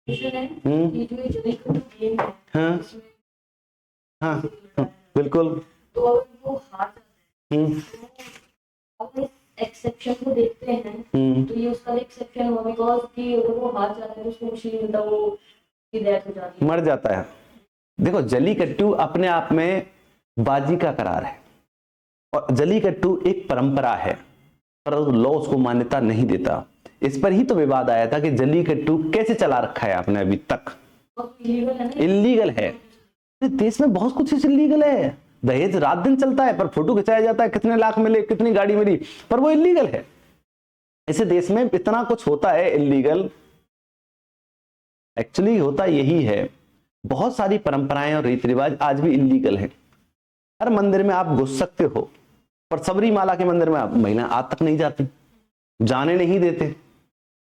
क्वेश्चन है कि जो ये जल्लीकट्टू गेम है, हाँ इसमें हाँ हाँ, बिल्कुल। तो अगर वो हार जाते हैं, तो अगर इस एक्सेप्शन को देखते हैं तो ये उसका एक्सेप्शन हुआ, बिकॉज कि अगर वो हार जाता है तो उसको कुछ नहीं मिलता, वो की डेथ हो जाती है, मर जाता है। देखो, जल्लीकट्टू अपने आप में बाजी का करार है और जल्लीकट्टू एक परंपरा है, पर लॉ उसको मान्यता नहीं देता। इस पर ही तो विवाद आया था कि जल्लीकट्टू कैसे चला रखा है आपने अभी तक। इलीगल है ना? इलीगल है। देश में बहुत कुछ इलीगल है। दहेज रात दिन चलता है, पर फोटो खिंचाया जाता है, कितने लाख मिले, कितनी गाड़ी मिली, पर वो इलीगल है। ऐसे देश में इतना कुछ होता है इलीगल। एक्चुअली होता यही है, बहुत सारी परंपराएं और रीति रिवाज आज भी इलीगल है। हर मंदिर में आप घुस सकते हो, पर सबरीमाला के मंदिर में आप महिला आज तक नहीं जाती, जाने नहीं देते।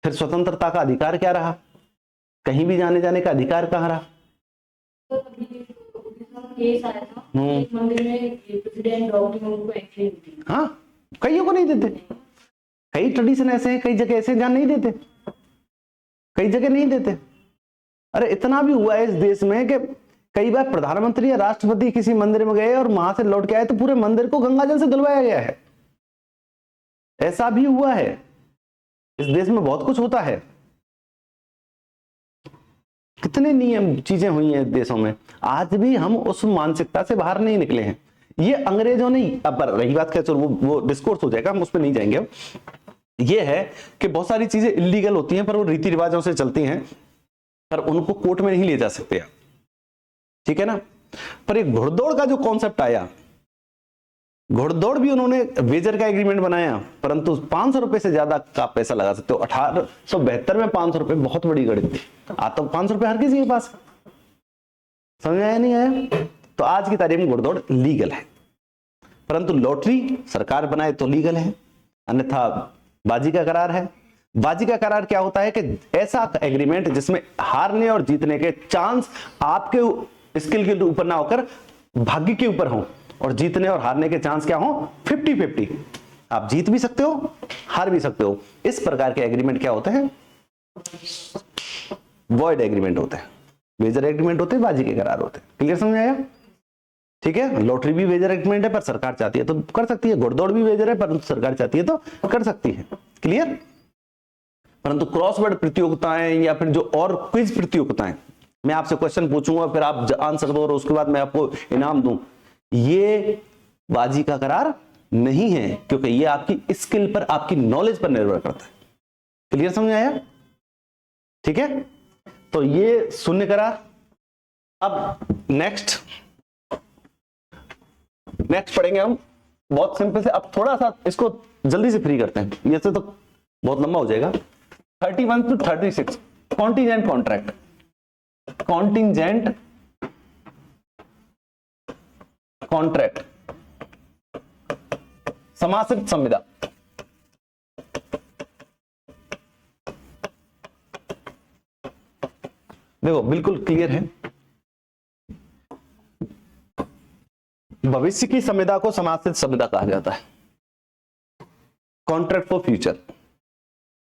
फिर स्वतंत्रता का अधिकार क्या रहा? कहीं भी जाने का अधिकार कहाँ रहा? तो अभी केस आया था, एक मंदिर में प्रेसिडेंट द्रौपदी मुर्मू को एंट्री मिली। हाँ, कईयों को नहीं देते। कई ट्रेडिशन ऐसे हैं, कई जगह ऐसे जहां नहीं देते, कई जगह नहीं देते। अरे इतना भी हुआ है इस देश में कि कई बार प्रधानमंत्री या राष्ट्रपति किसी मंदिर में गए और वहां से लौट के आए तो पूरे मंदिर को गंगा जल से धुलवाया गया है। ऐसा भी हुआ है। इस देश में बहुत कुछ होता है। कितने नियम चीजें हुई हैं देशों में, आज भी हम उस मानसिकता से बाहर नहीं निकले हैं। ये अंग्रेजों ने, अब रही बात क्या, चलो वो डिस्कोर्स हो जाएगा, हम उस पर नहीं जाएंगे। अब ये है कि बहुत सारी चीजें इलीगल होती हैं, पर वो रीति रिवाजों से चलती हैं, पर उनको कोर्ट में नहीं ले जा सकते आप, ठीक है ना। पर एक घुड़दौड़ का जो कॉन्सेप्ट आया, घुड़दौड़ भी उन्होंने वेजर का एग्रीमेंट बनाया, परंतु 500 रुपए से ज्यादा का पैसा लगा सकते हो। 1872 में 500 रुपए बहुत बड़ी गणित थी। आज तो 500 रुपए हर किसी के पास। समझ आया नहीं आया? तो आज की तारीख में घुड़दौड़ लीगल है, परंतु लॉटरी सरकार बनाए तो लीगल है, अन्यथा बाजी का करार है। बाजी का करार क्या होता है कि ऐसा एग्रीमेंट जिसमें हारने और जीतने के चांस आपके स्किल के ऊपर ना होकर भाग्य के ऊपर हो, और जीतने और हारने के चांस क्या हो? 50-50। आप जीत भी सकते हो, हार भी सकते हो। इस प्रकार के एग्रीमेंट क्या होते हैं? वॉइड एग्रीमेंट होते हैं, वेजर एग्रीमेंट होते हैं, बाजी के करार होते हैं। क्लियर समझ आया? ठीक है। लॉटरी भी वेजर एग्रीमेंट है, पर सरकार चाहती है तो कर सकती है। घुड़दौड़ भी वेजर है, पर सरकार चाहती है तो कर सकती है। क्लियर? परंतु क्रॉसवर्ड प्रतियोगिताएं या फिर जो और क्विज प्रतियोगिताएं, मैं आपसे क्वेश्चन पूछूंगा, फिर आप आंसर दो और उसके बाद मैं आपको इनाम दूं, ये बाजी का करार नहीं है, क्योंकि ये आपकी स्किल पर, आपकी नॉलेज पर निर्भर करता है। क्लियर समझ आया? ठीक है। तो ये शून्य करार। अब नेक्स्ट पढ़ेंगे हम, बहुत सिंपल से। अब थोड़ा सा इसको जल्दी से फ्री करते हैं, ये तो बहुत लंबा हो जाएगा। 31 to 36 contingent contract. Contingent contract, समासित संविदा। देखो बिल्कुल क्लियर है, भविष्य की संविदा को समासित संविदा कहा जाता है। कॉन्ट्रैक्ट फॉर फ्यूचर,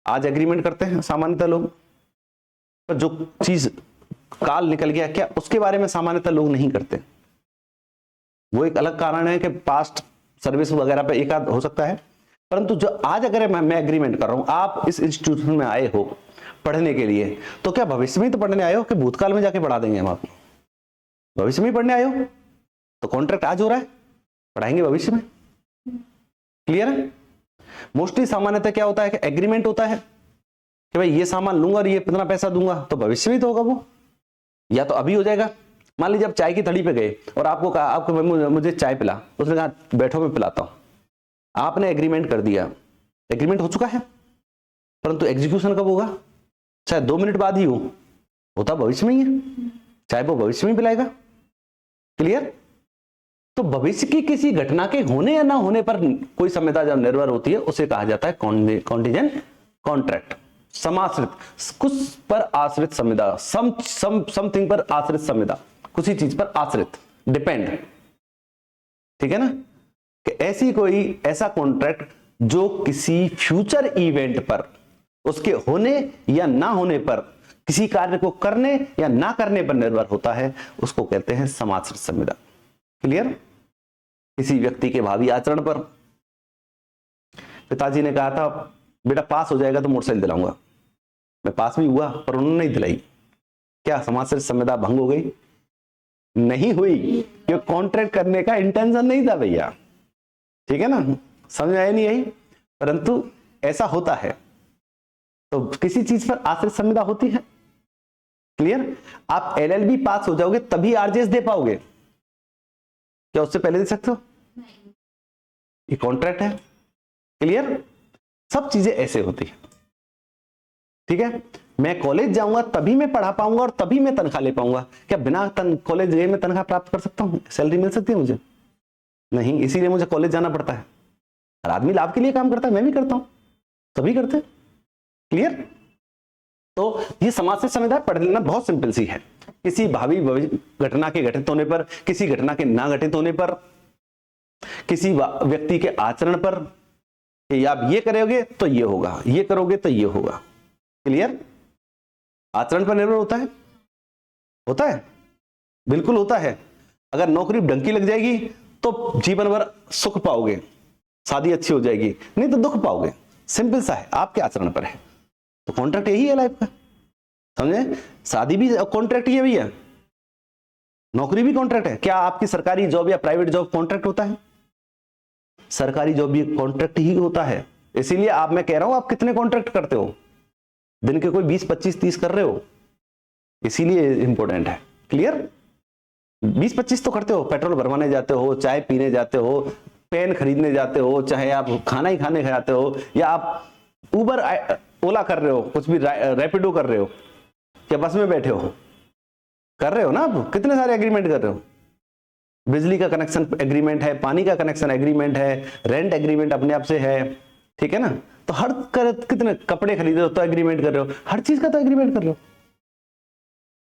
आज एग्रीमेंट करते हैं सामान्यतः लोग, पर जो चीज काल निकल गया क्या उसके बारे में सामान्यतः लोग नहीं करते। वो एक अलग कारण है कि पास्ट सर्विस वगैरह पे एक आध हो सकता है, परंतु जो आज अगर मैं एग्रीमेंट कर रहा हूं, आप इस इंस्टीट्यूशन में आए हो पढ़ने के लिए, तो क्या भविष्य में तो पढ़ने आए हो कि भूतकाल में जाके पढ़ा देंगे हम आपको? भविष्य में पढ़ने आए हो तो कॉन्ट्रैक्ट आज हो रहा है, पढ़ाएंगे भविष्य में। क्लियर है? मोस्टली सामान्यतः क्या होता है कि एग्रीमेंट होता है कि भाई ये सामान लूंगा और ये इतना पैसा दूंगा, तो भविष्य में तो होगा वो, या तो अभी हो जाएगा। मान लीजिए आप चाय की थड़ी पे गए और आपको कहा आपको मुझे चाय पिला, उसने कहा बैठो मैं पिलाता हूं, आपने एग्रीमेंट कर दिया, एग्रीमेंट हो चुका है, परंतु एग्जीक्यूशन कब होगा? शायद 2 मिनट बाद ही होता भविष्य में ही है, चाहे वो भविष्य में पिलाएगा। क्लियर? तो भविष्य की किसी घटना के होने या ना होने पर कोई संविदा जब निर्भर होती है उसे कहा जाता है कॉन्टिजेंट कॉन्ट्रैक्ट, समाश्रित, कुछ पर आश्रित संविदा, समथिंग पर आश्रित संविदा, कुछ ही चीज पर आश्रित, डिपेंड। ठीक है ना? कि ऐसा कॉन्ट्रैक्ट जो किसी फ्यूचर इवेंट पर, उसके होने या ना होने पर, किसी कार्य को करने या ना करने पर निर्भर होता है, उसको कहते हैं समाश्रित संविदा। क्लियर? किसी व्यक्ति के भावी आचरण पर पिताजी ने कहा था बेटा पास हो जाएगा तो मोटरसाइकिल दिलाऊंगा, मैं पास भी हुआ पर उन्होंने नहीं दिलाई, क्या समाश्रित संविदा भंग हो गई? नहीं हुई, क्योंकि कॉन्ट्रैक्ट करने का इंटेंशन नहीं था भैया। ठीक है ना? समझ आया नहीं आई? परंतु ऐसा होता है, तो किसी चीज पर आश्रित संविदा होती है। क्लियर? आप एलएलबी पास हो जाओगे तभी आरजेएस दे पाओगे, क्या उससे पहले दे सकते हो? ये कॉन्ट्रैक्ट है। क्लियर? सब चीजें ऐसे होती है। ठीक है? मैं कॉलेज जाऊंगा तभी मैं पढ़ा पाऊंगा और तभी मैं तनख्वाह ले पाऊंगा, क्या बिना कॉलेज गए मैं तनख्वाह प्राप्त कर सकता हूं? सैलरी मिल सकती है मुझे? नहीं, इसीलिए मुझे कॉलेज जाना पड़ता है। हर आदमी लाभ के लिए काम करता है, मैं भी करता हूं, सभी करते हैं। क्लियर? तो ये समाश्रित संविदा पढ़ लेना बहुत सिंपल सी है। किसी भावी घटना के घटित होने पर, किसी घटना के ना घटित होने पर, किसी व्यक्ति के आचरण पर, कि आप ये करोगे तो ये होगा, ये करोगे तो ये होगा। क्लियर? आचरण पर निर्भर होता है? होता है, बिल्कुल होता है। अगर नौकरी ढंग लग जाएगी तो जीवन भर सुख पाओगे, शादी अच्छी हो जाएगी, नहीं तो दुख पाओगे। सिंपल सा है, आपके आचरण पर है। तो कॉन्ट्रैक्ट यही है लाइफ का, समझे? शादी भी कॉन्ट्रैक्ट ही है भैया, नौकरी भी कॉन्ट्रैक्ट है। क्या आपकी सरकारी जॉब या प्राइवेट जॉब कॉन्ट्रैक्ट होता है? सरकारी जॉब भी कॉन्ट्रैक्ट ही होता है। इसीलिए मैं कह रहा हूं, आप कितने कॉन्ट्रैक्ट करते हो? दिन के कोई 20, 25, 30 कर रहे हो, इसीलिए इंपॉर्टेंट है। क्लियर? 20, 25 तो करते हो, पेट्रोल भरवाने जाते हो, चाय पीने जाते हो, पेन खरीदने जाते हो, चाहे आप खाना ही खाने जाते हो, या आप उबर ओला कर रहे हो, कुछ भी रैपिडो कर रहे हो, या बस में बैठे हो, कर रहे हो ना आप। कितने सारे एग्रीमेंट कर रहे हो? बिजली का कनेक्शन एग्रीमेंट है, पानी का कनेक्शन एग्रीमेंट है, रेंट एग्रीमेंट अपने आप से है। ठीक है ना? तो कितने कपड़े खरीदे हो तो एग्रीमेंट कर रहे हो, हर चीज का तो एग्रीमेंट कर रहे हो।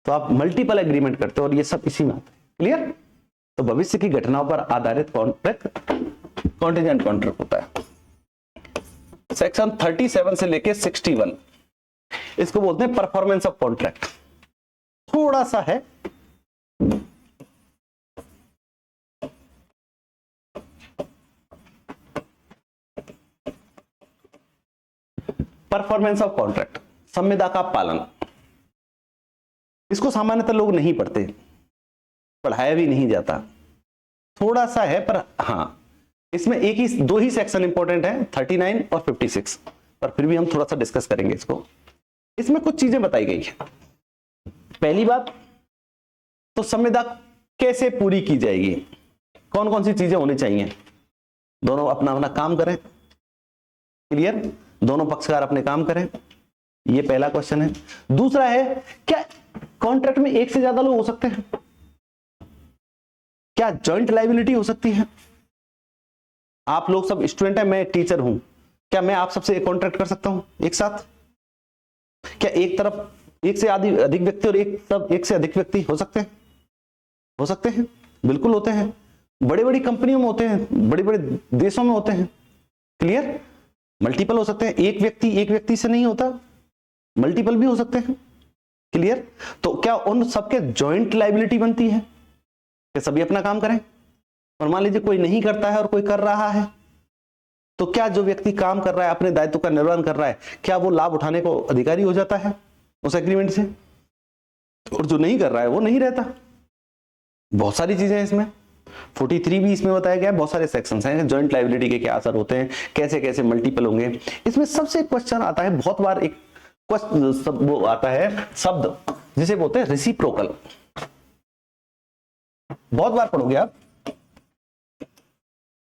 तो आप मल्टीपल एग्रीमेंट करते हो और ये सब इसी में आता है। क्लियर? तो भविष्य की घटनाओं पर आधारित कॉन्ट्रैक्ट कॉन्टिजेंट कॉन्ट्रैक्ट होता है। सेक्शन 37 से लेके 61 इसको बोलते हैं परफॉर्मेंस ऑफ कॉन्ट्रैक्ट। थोड़ा सा है, परफॉर्मेंस ऑफ कॉन्ट्रैक्ट, संविदा का पालन। इसको सामान्यतः लोग नहीं पढ़ते, पढ़ाया भी नहीं जाता, थोड़ा सा है, पर हां इसमें दो ही सेक्शन इंपॉर्टेंट है, 39 और 56, पर फिर भी हम थोड़ा सा डिस्कस करेंगे इसको। इसमें कुछ चीजें बताई गई है। पहली बात तो संविदा कैसे पूरी की जाएगी, कौन कौन सी चीजें होनी चाहिए, दोनों अपना अपना काम करें। क्लियर? दोनों पक्षकार अपने काम करें, ये पहला क्वेश्चन है। दूसरा है, क्या कॉन्ट्रैक्ट में एक से ज्यादा लोग हो सकते हैं? क्या जॉइंट लायबिलिटी हो सकती है? आप लोग सब स्टूडेंट हैं, मैं टीचर हूं, क्या मैं आप सबसे एक कॉन्ट्रैक्ट कर सकता हूं एक साथ? क्या एक तरफ एक से अधिक व्यक्ति और एक से अधिक व्यक्ति हो सकते हैं? हो सकते हैं, बिल्कुल होते हैं। बड़ी बड़ी कंपनियों में होते हैं, बड़े बड़े देशों में होते हैं। क्लियर? मल्टीपल हो सकते हैं, एक व्यक्ति से नहीं होता, मल्टीपल भी हो सकते हैं। क्लियर? तो क्या उन सबके जॉइंट लायबिलिटी बनती है कि सभी अपना काम करें? और मान लीजिए कोई नहीं करता है और कोई कर रहा है, तो क्या जो व्यक्ति काम कर रहा है, अपने दायित्व का निर्वहन कर रहा है, क्या वो लाभ उठाने को अधिकारी हो जाता है उस एग्रीमेंट से? और जो नहीं कर रहा है वो नहीं रहता। बहुत सारी चीजें हैं इसमें, 43 भी इसमें बताया गया है, बहुत सारे सेक्शंस हैं, जॉइंट लायबिलिटी के क्या असर होते हैं, कैसे कैसे मल्टीपल होंगे। इसमें सबसे क्वेश्चन आता है, बहुत बार एक वो आता है शब्द जिसे बोलते हैं रेसिप्रोकल। बहुत बार पढ़ोगे आप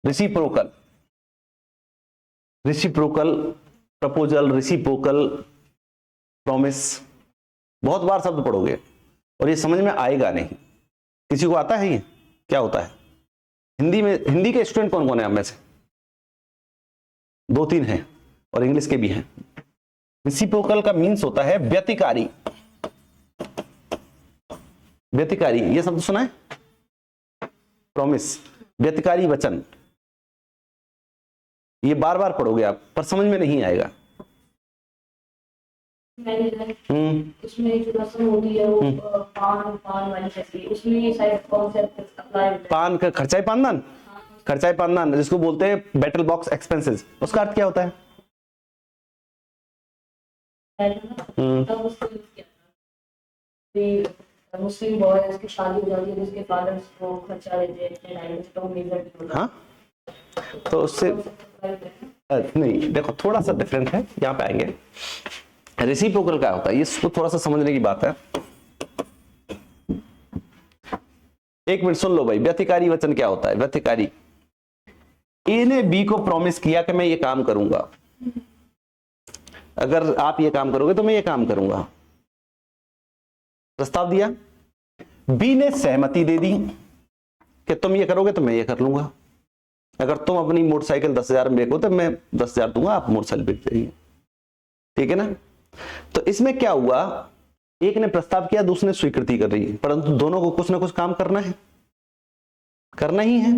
reciprocal, reciprocal proposal, reciprocal promise, बहुत बार शब्द पढ़ोगे और ये समझ में आएगा नहीं। किसी को आता है ये क्या होता है? हिंदी में, हिंदी के स्टूडेंट कौन कौन है आप में से? 2-3 हैं और इंग्लिश के भी हैं। रेसिप्रोकल का मीन्स होता है व्यतिकारी। व्यतिकारी, ये शब्द सुना है? प्रॉमिस, व्यतिकारी वचन, ये बार बार पढ़ोगे आप पर समझ में नहीं आएगा। उसमें जो रस्म होती है वो पान वाली कैसी, उसमें ये शायद कॉन्सेप्ट अप्लाई होता है। पान का खर्चा पानदान, खर्चा पानदान जिसको बोलते हैं बैटल बॉक्स एक्सपेंसेस, उसका अर्थ क्या होता है? मुस्लिम बॉय उसकी शादी हो जाती है, उसके फादर को खर्चा देते हैं, तो मेजर। हाँ, तो उससे नहीं, देखो थोड़ा सा डिफरेंट है, यहाँ पे आएंगे। रेसिप्रोकल क्या होता है, इसको थोड़ा सा समझने की बात है। एक मिनट सुन लो भाई, व्यतिकारी वचन क्या होता है? व्यतिकारी, ए ने बी को प्रॉमिस किया कि मैं ये काम करूंगा, अगर आप ये काम करोगे तो मैं ये काम करूंगा, प्रस्ताव दिया। बी ने सहमति दे दी कि तुम ये करोगे तो मैं ये कर लूंगा, अगर तुम अपनी मोटरसाइकिल 10,000 में बेचो तो मैं 10,000 दूंगा, आप मोटरसाइकिल बेच देंगे। ठीक है ना? तो इसमें क्या हुआ, एक ने प्रस्ताव किया, दूसरे ने स्वीकृति कर रही है, परंतु दोनों को कुछ ना कुछ काम करना है, करना ही है।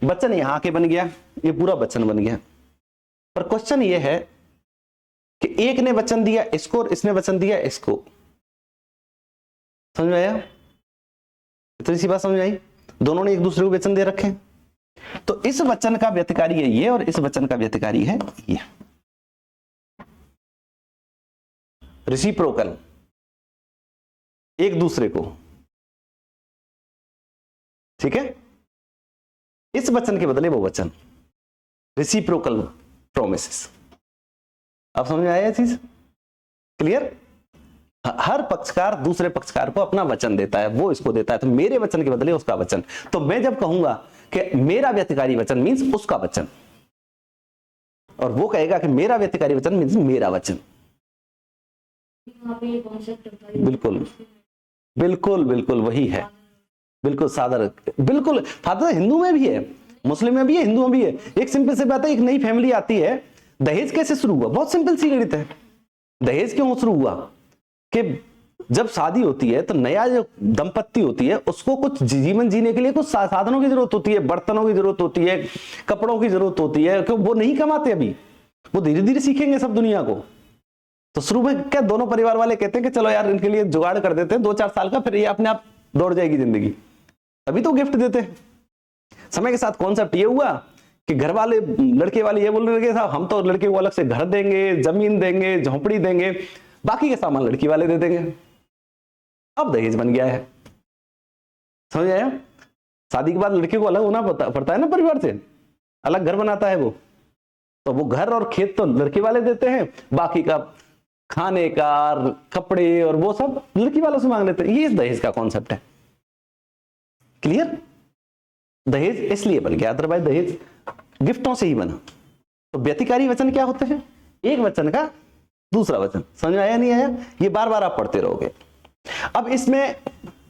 वचन यहां के बन गया, ये पूरा वचन बन गया, पर क्वेश्चन ये है कि एक ने वचन दिया इसको और इसने वचन दिया इसको। समझ में आया? इतनी सी बात समझ आई? दोनों ने एक दूसरे को वचन दे रखे, तो इस वचन का व्यतिकारी है ये और इस वचन का व्यतिकारी है ये। रेसिप्रोकल, एक दूसरे को, ठीक है, इस वचन के बदले वो वचन, रेसिप्रोकल प्रोमिसेस। अब समझ में आया चीज? क्लियर? हर पक्षकार दूसरे पक्षकार को अपना वचन देता है, वो इसको देता है, तो मेरे वचन के बदले उसका वचन। तो मैं जब कहूंगा कि मेरा व्यतिकारी वचन मीन्स उसका वचन, और वो कहेगा कि मेरा व्यतिकारी वचन मीन्स मेरा वचन। बिल्कुल बिल्कुल बिल्कुल वही है, बिल्कुल सादा, बिल्कुल फादर। हिंदू में भी है, मुस्लिम में भी है, हिंदू में भी है। एक सिंपल सी बात है, एक नई फैमिली आती है, दहेज कैसे शुरू हुआ? बहुत सिंपल सी गणित है। दहेज क्यों शुरू हुआ कि जब शादी होती है तो नया जो दंपत्ति होती है उसको कुछ जीवन जीने के लिए कुछ साधनों की जरूरत होती है, बर्तनों की जरूरत होती है, कपड़ों की जरूरत होती है, क्यों? वो नहीं कमाते अभी, वो धीरे धीरे सीखेंगे सब दुनिया को। तो शुरू में क्या दोनों परिवार वाले कहते हैं कि चलो यार इनके लिए जुगाड़ कर देते हैं 2-4 साल का, फिर ये अपने आप दौड़ जाएगी जिंदगी, तभी तो गिफ्ट देते हैं। समय के साथ कॉन्सेप्ट ये हुआ कि घर वाले, लड़के वाले ये बोल रहे थे साहब हम तो लड़के को अलग से घर देंगे, जमीन देंगे, झोंपड़ी देंगे, बाकी के सामान लड़की वाले दे देंगे। अब दहेज बन गया है। समझ आया? शादी के बाद लड़के को अलग होना पड़ता है ना, परिवार से अलग घर बनाता है वो, तो वो घर और खेत तो लड़के वाले देते हैं, बाकी का खाने का, कपड़े और वो सब लड़की वालों से मांग लेते हैं। ये दहेज का कॉन्सेप्ट है। क्लियर? दहेज इसलिए बन गया, अदरवाइज दहेज गिफ्टों से ही बना। तो व्यतिकारी वचन क्या होते हैं? एक वचन का दूसरा वचन। समझ में आया नहीं आया? ये बार बार आप पढ़ते रहोगे। अब इसमें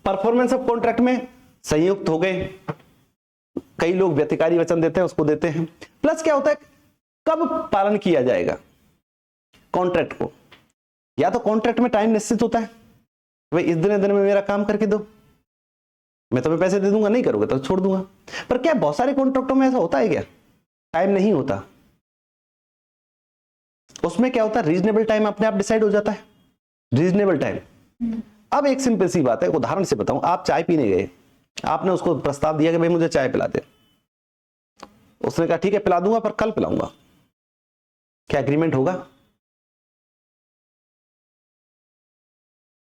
परफॉर्मेंस ऑफ कॉन्ट्रैक्ट में संयुक्त हो गए, कई लोग व्यतिकारी वचन देते हैं, उसको देते हैं। प्लस क्या होता है, कब पालन किया जाएगा कॉन्ट्रैक्ट को? या तो कॉन्ट्रैक्ट में टाइम निश्चित होता है, भाई इस दिन में मेरा काम करके दो, मैं तुम्हें पैसे दे दूंगा, नहीं करोगे तो छोड़ दूंगा। पर क्या बहुत सारे कॉन्ट्रैक्टों में ऐसा होता है क्या? टाइम नहीं होता। उसमें क्या होता है, रीजनेबल टाइम अपने आप डिसाइड हो जाता है, रीजनेबल टाइम। अब एक सिंपल सी बात है, उदाहरण से बताऊं, आप चाय पीने गए, आपने उसको प्रस्ताव दिया कि भाई मुझे चाय पिला दे, उसने कहा ठीक है पिला दूंगा पर कल पिलाऊंगा, क्या एग्रीमेंट होगा?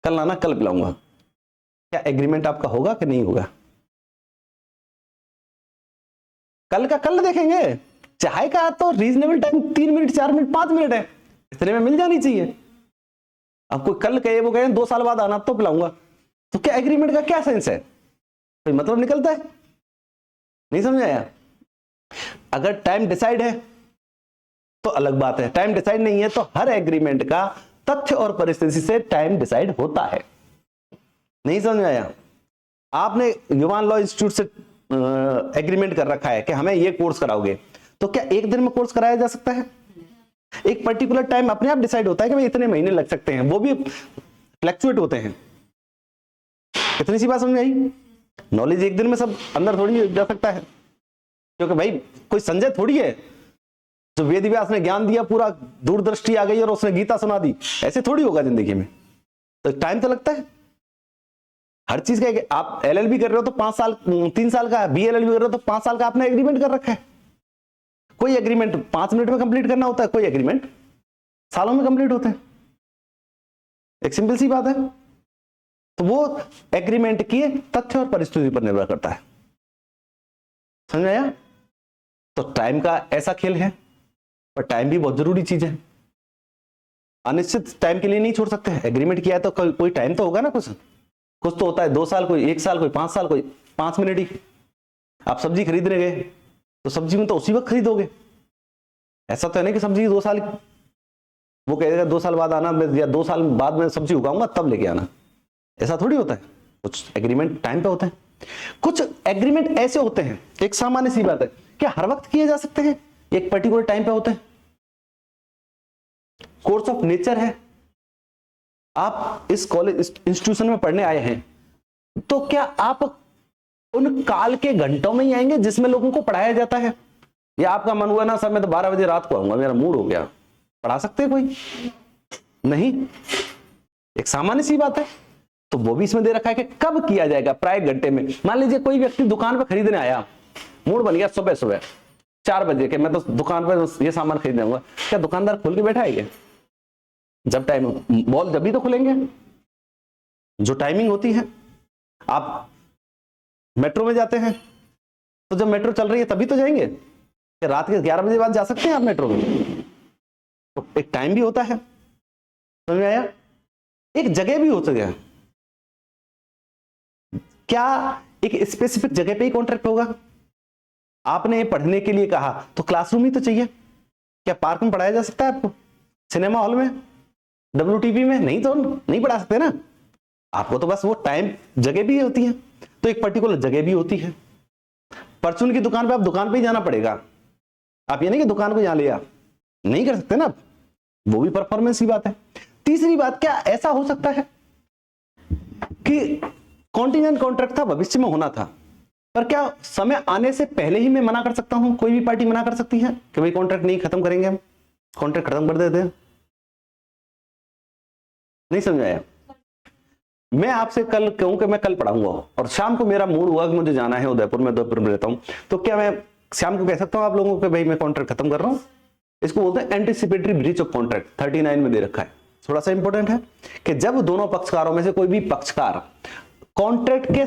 कल आना, कल पिलाऊंगा, क्या एग्रीमेंट आपका होगा कि नहीं होगा? कल का कल देखेंगे। चाय का तो reasonable time 3 minute 4 minute 5 minute है, इतने में मिल जानी चाहिए। अब कोई कल कहे, वो कहे 2 साल बाद आना तो पिलाऊंगा, तो क्या एग्रीमेंट का क्या सेंस है? कोई मतलब निकलता है? नहीं समझ आया? अगर टाइम डिसाइड है तो अलग बात है, टाइम डिसाइड नहीं है तो हर एग्रीमेंट का तथ्य और परिस्थिति से टाइम डिसाइड होता है। नहीं समझ में आया? आपने युवान लॉ इंस्टीट्यूट से एग्रीमेंट कर रखा है कि हमें ये कोर्स कराओगे, तो क्या एक दिन में कोर्स कराया जा सकता है? एक पर्टिकुलर टाइम अपने आप डिसाइड होता है कि भाई इतने महीने लग सकते हैं, वो भी फ्लैक्चुएट होते हैं। इतनी सी बात समझ में आई? नॉलेज एक दिन में सब अंदर थोड़ी जा सकता है, क्योंकि भाई कोई संजय थोड़ी है जो वेद व्यास ने ज्ञान दिया, पूरा दूरदृष्टि आ गई और उसने गीता सुना दी, ऐसे थोड़ी होगा जिंदगी में। तो टाइम तो लगता है हर चीज का। आप एलएलबी कर रहे हो तो 5 साल 3 साल का, बीएलएलबी कर रहे हो तो 5 साल का आपने एग्रीमेंट कर रखा है। कोई एग्रीमेंट 5 मिनट में कंप्लीट करना होता है, कोई एग्रीमेंट सालों में कंप्लीट होते हैं। एक सिंपल सी बात है। तो वो एग्रीमेंट की तथ्य और परिस्थिति पर निर्भर करता है। समझ में आया? तो टाइम का ऐसा खेल है, पर टाइम भी बहुत जरूरी चीज है। अनिश्चित टाइम के लिए नहीं छोड़ सकते हैं। एग्रीमेंट किया है तो कोई टाइम तो होगा ना, कुछ तो होता है। 2 साल, कोई 1 साल, कोई 5 साल, कोई 5 मिनट ही। आप सब्जी खरीदने गए तो सब्जी में तो उसी वक्त खरीदोगे, ऐसा तो है नहीं कि सब्जी 2 साल, वो कहेगा 2 साल बाद आना, या 2 साल बाद में सब्जी उगाऊंगा तब लेके आना, ऐसा थोड़ी होता है। कुछ एग्रीमेंट टाइम पे होते हैं, कुछ एग्रीमेंट ऐसे होते हैं। एक सामान्य सी बात है, क्या हर वक्त किए जा सकते हैं? एक पर्टिकुलर टाइम पे होते हैं। कोर्स ऑफ नेचर है। आप इस कॉलेज इंस्टीट्यूशन में पढ़ने आए हैं, तो क्या आप उन काल के घंटों में ही आएंगे जिसमें लोगों को पढ़ाया जाता है? या आपका मन हुआ ना सर मैं तो 12 बजे रात को आऊंगा, मेरा मूड हो गया, पढ़ा सकते हैं कोई? नहीं। एक सामान्य सी बात है। तो वो भी इसमें दे रखा है कि कब किया जाएगा, प्राय घंटे में। मान लीजिए कोई व्यक्ति दुकान पर खरीदने आया, मूड बन गया सुबह सुबह 4 बजे के मैं तो दुकान पर ये सामान खरीदने आऊंगा, क्या दुकानदार खोल के बैठा है क्या? जब टाइम, मॉल जब भी तो खुलेंगे, जो टाइमिंग होती है। आप मेट्रो में जाते हैं तो जब मेट्रो चल रही है तभी तो जाएंगे, क्या रात के 11 बजे बाद जा सकते हैं आप मेट्रो में? तो एक टाइम भी होता है। समझ में आया? एक जगह भी हो सके। क्या एक स्पेसिफिक जगह पे ही कॉन्ट्रैक्ट होगा? आपने पढ़ने के लिए कहा तो क्लासरूम ही तो चाहिए। क्या पार्क में पढ़ाया जा सकता है आपको? सिनेमा हॉल में, WTV में? नहीं, तो नहीं पढ़ा सकते ना आपको। तो बस वो टाइम, जगह भी होती है, तो एक पर्टिकुलर जगह भी होती है। परचून की दुकान पे आप दुकान पे ही जाना पड़ेगा। आप ये नहीं कि दुकान को यहां लिया, नहीं कर सकते ना आप। वो भी परफॉर्मेंस की बात है। तीसरी बात, क्या ऐसा हो सकता है कि कॉन्टिजेंट कॉन्ट्रैक्ट था, भविष्य में होना था, पर क्या समय आने से पहले ही मैं मना कर सकता हूं? कोई भी पार्टी मना कर सकती है कि भाई कॉन्ट्रैक्ट नहीं, खत्म करेंगे, हम कॉन्ट्रैक्ट खत्म कर देते हैं। नहीं समझ आया? मैं आपसे कल कहूं कि मैं कल पढ़ाऊंगा और शाम को मेरा मूड हुआ कि मुझे जाना है उदयपुर में, उदयपुर में रहता हूं, तो क्या मैं शाम को कह सकता हूं आप लोगों को भाई मैं कॉन्ट्रैक्ट खत्म कर रहा हूं? इसको बोलते हैं एंटीसिपेटरी ब्रीच ऑफ कॉन्ट्रैक्ट। 39 में दे रखा है। थोड़ा सा इंपॉर्टेंट है कि जब दोनों पक्षकारों में से कोई भी पक्षकार कॉन्ट्रैक्ट के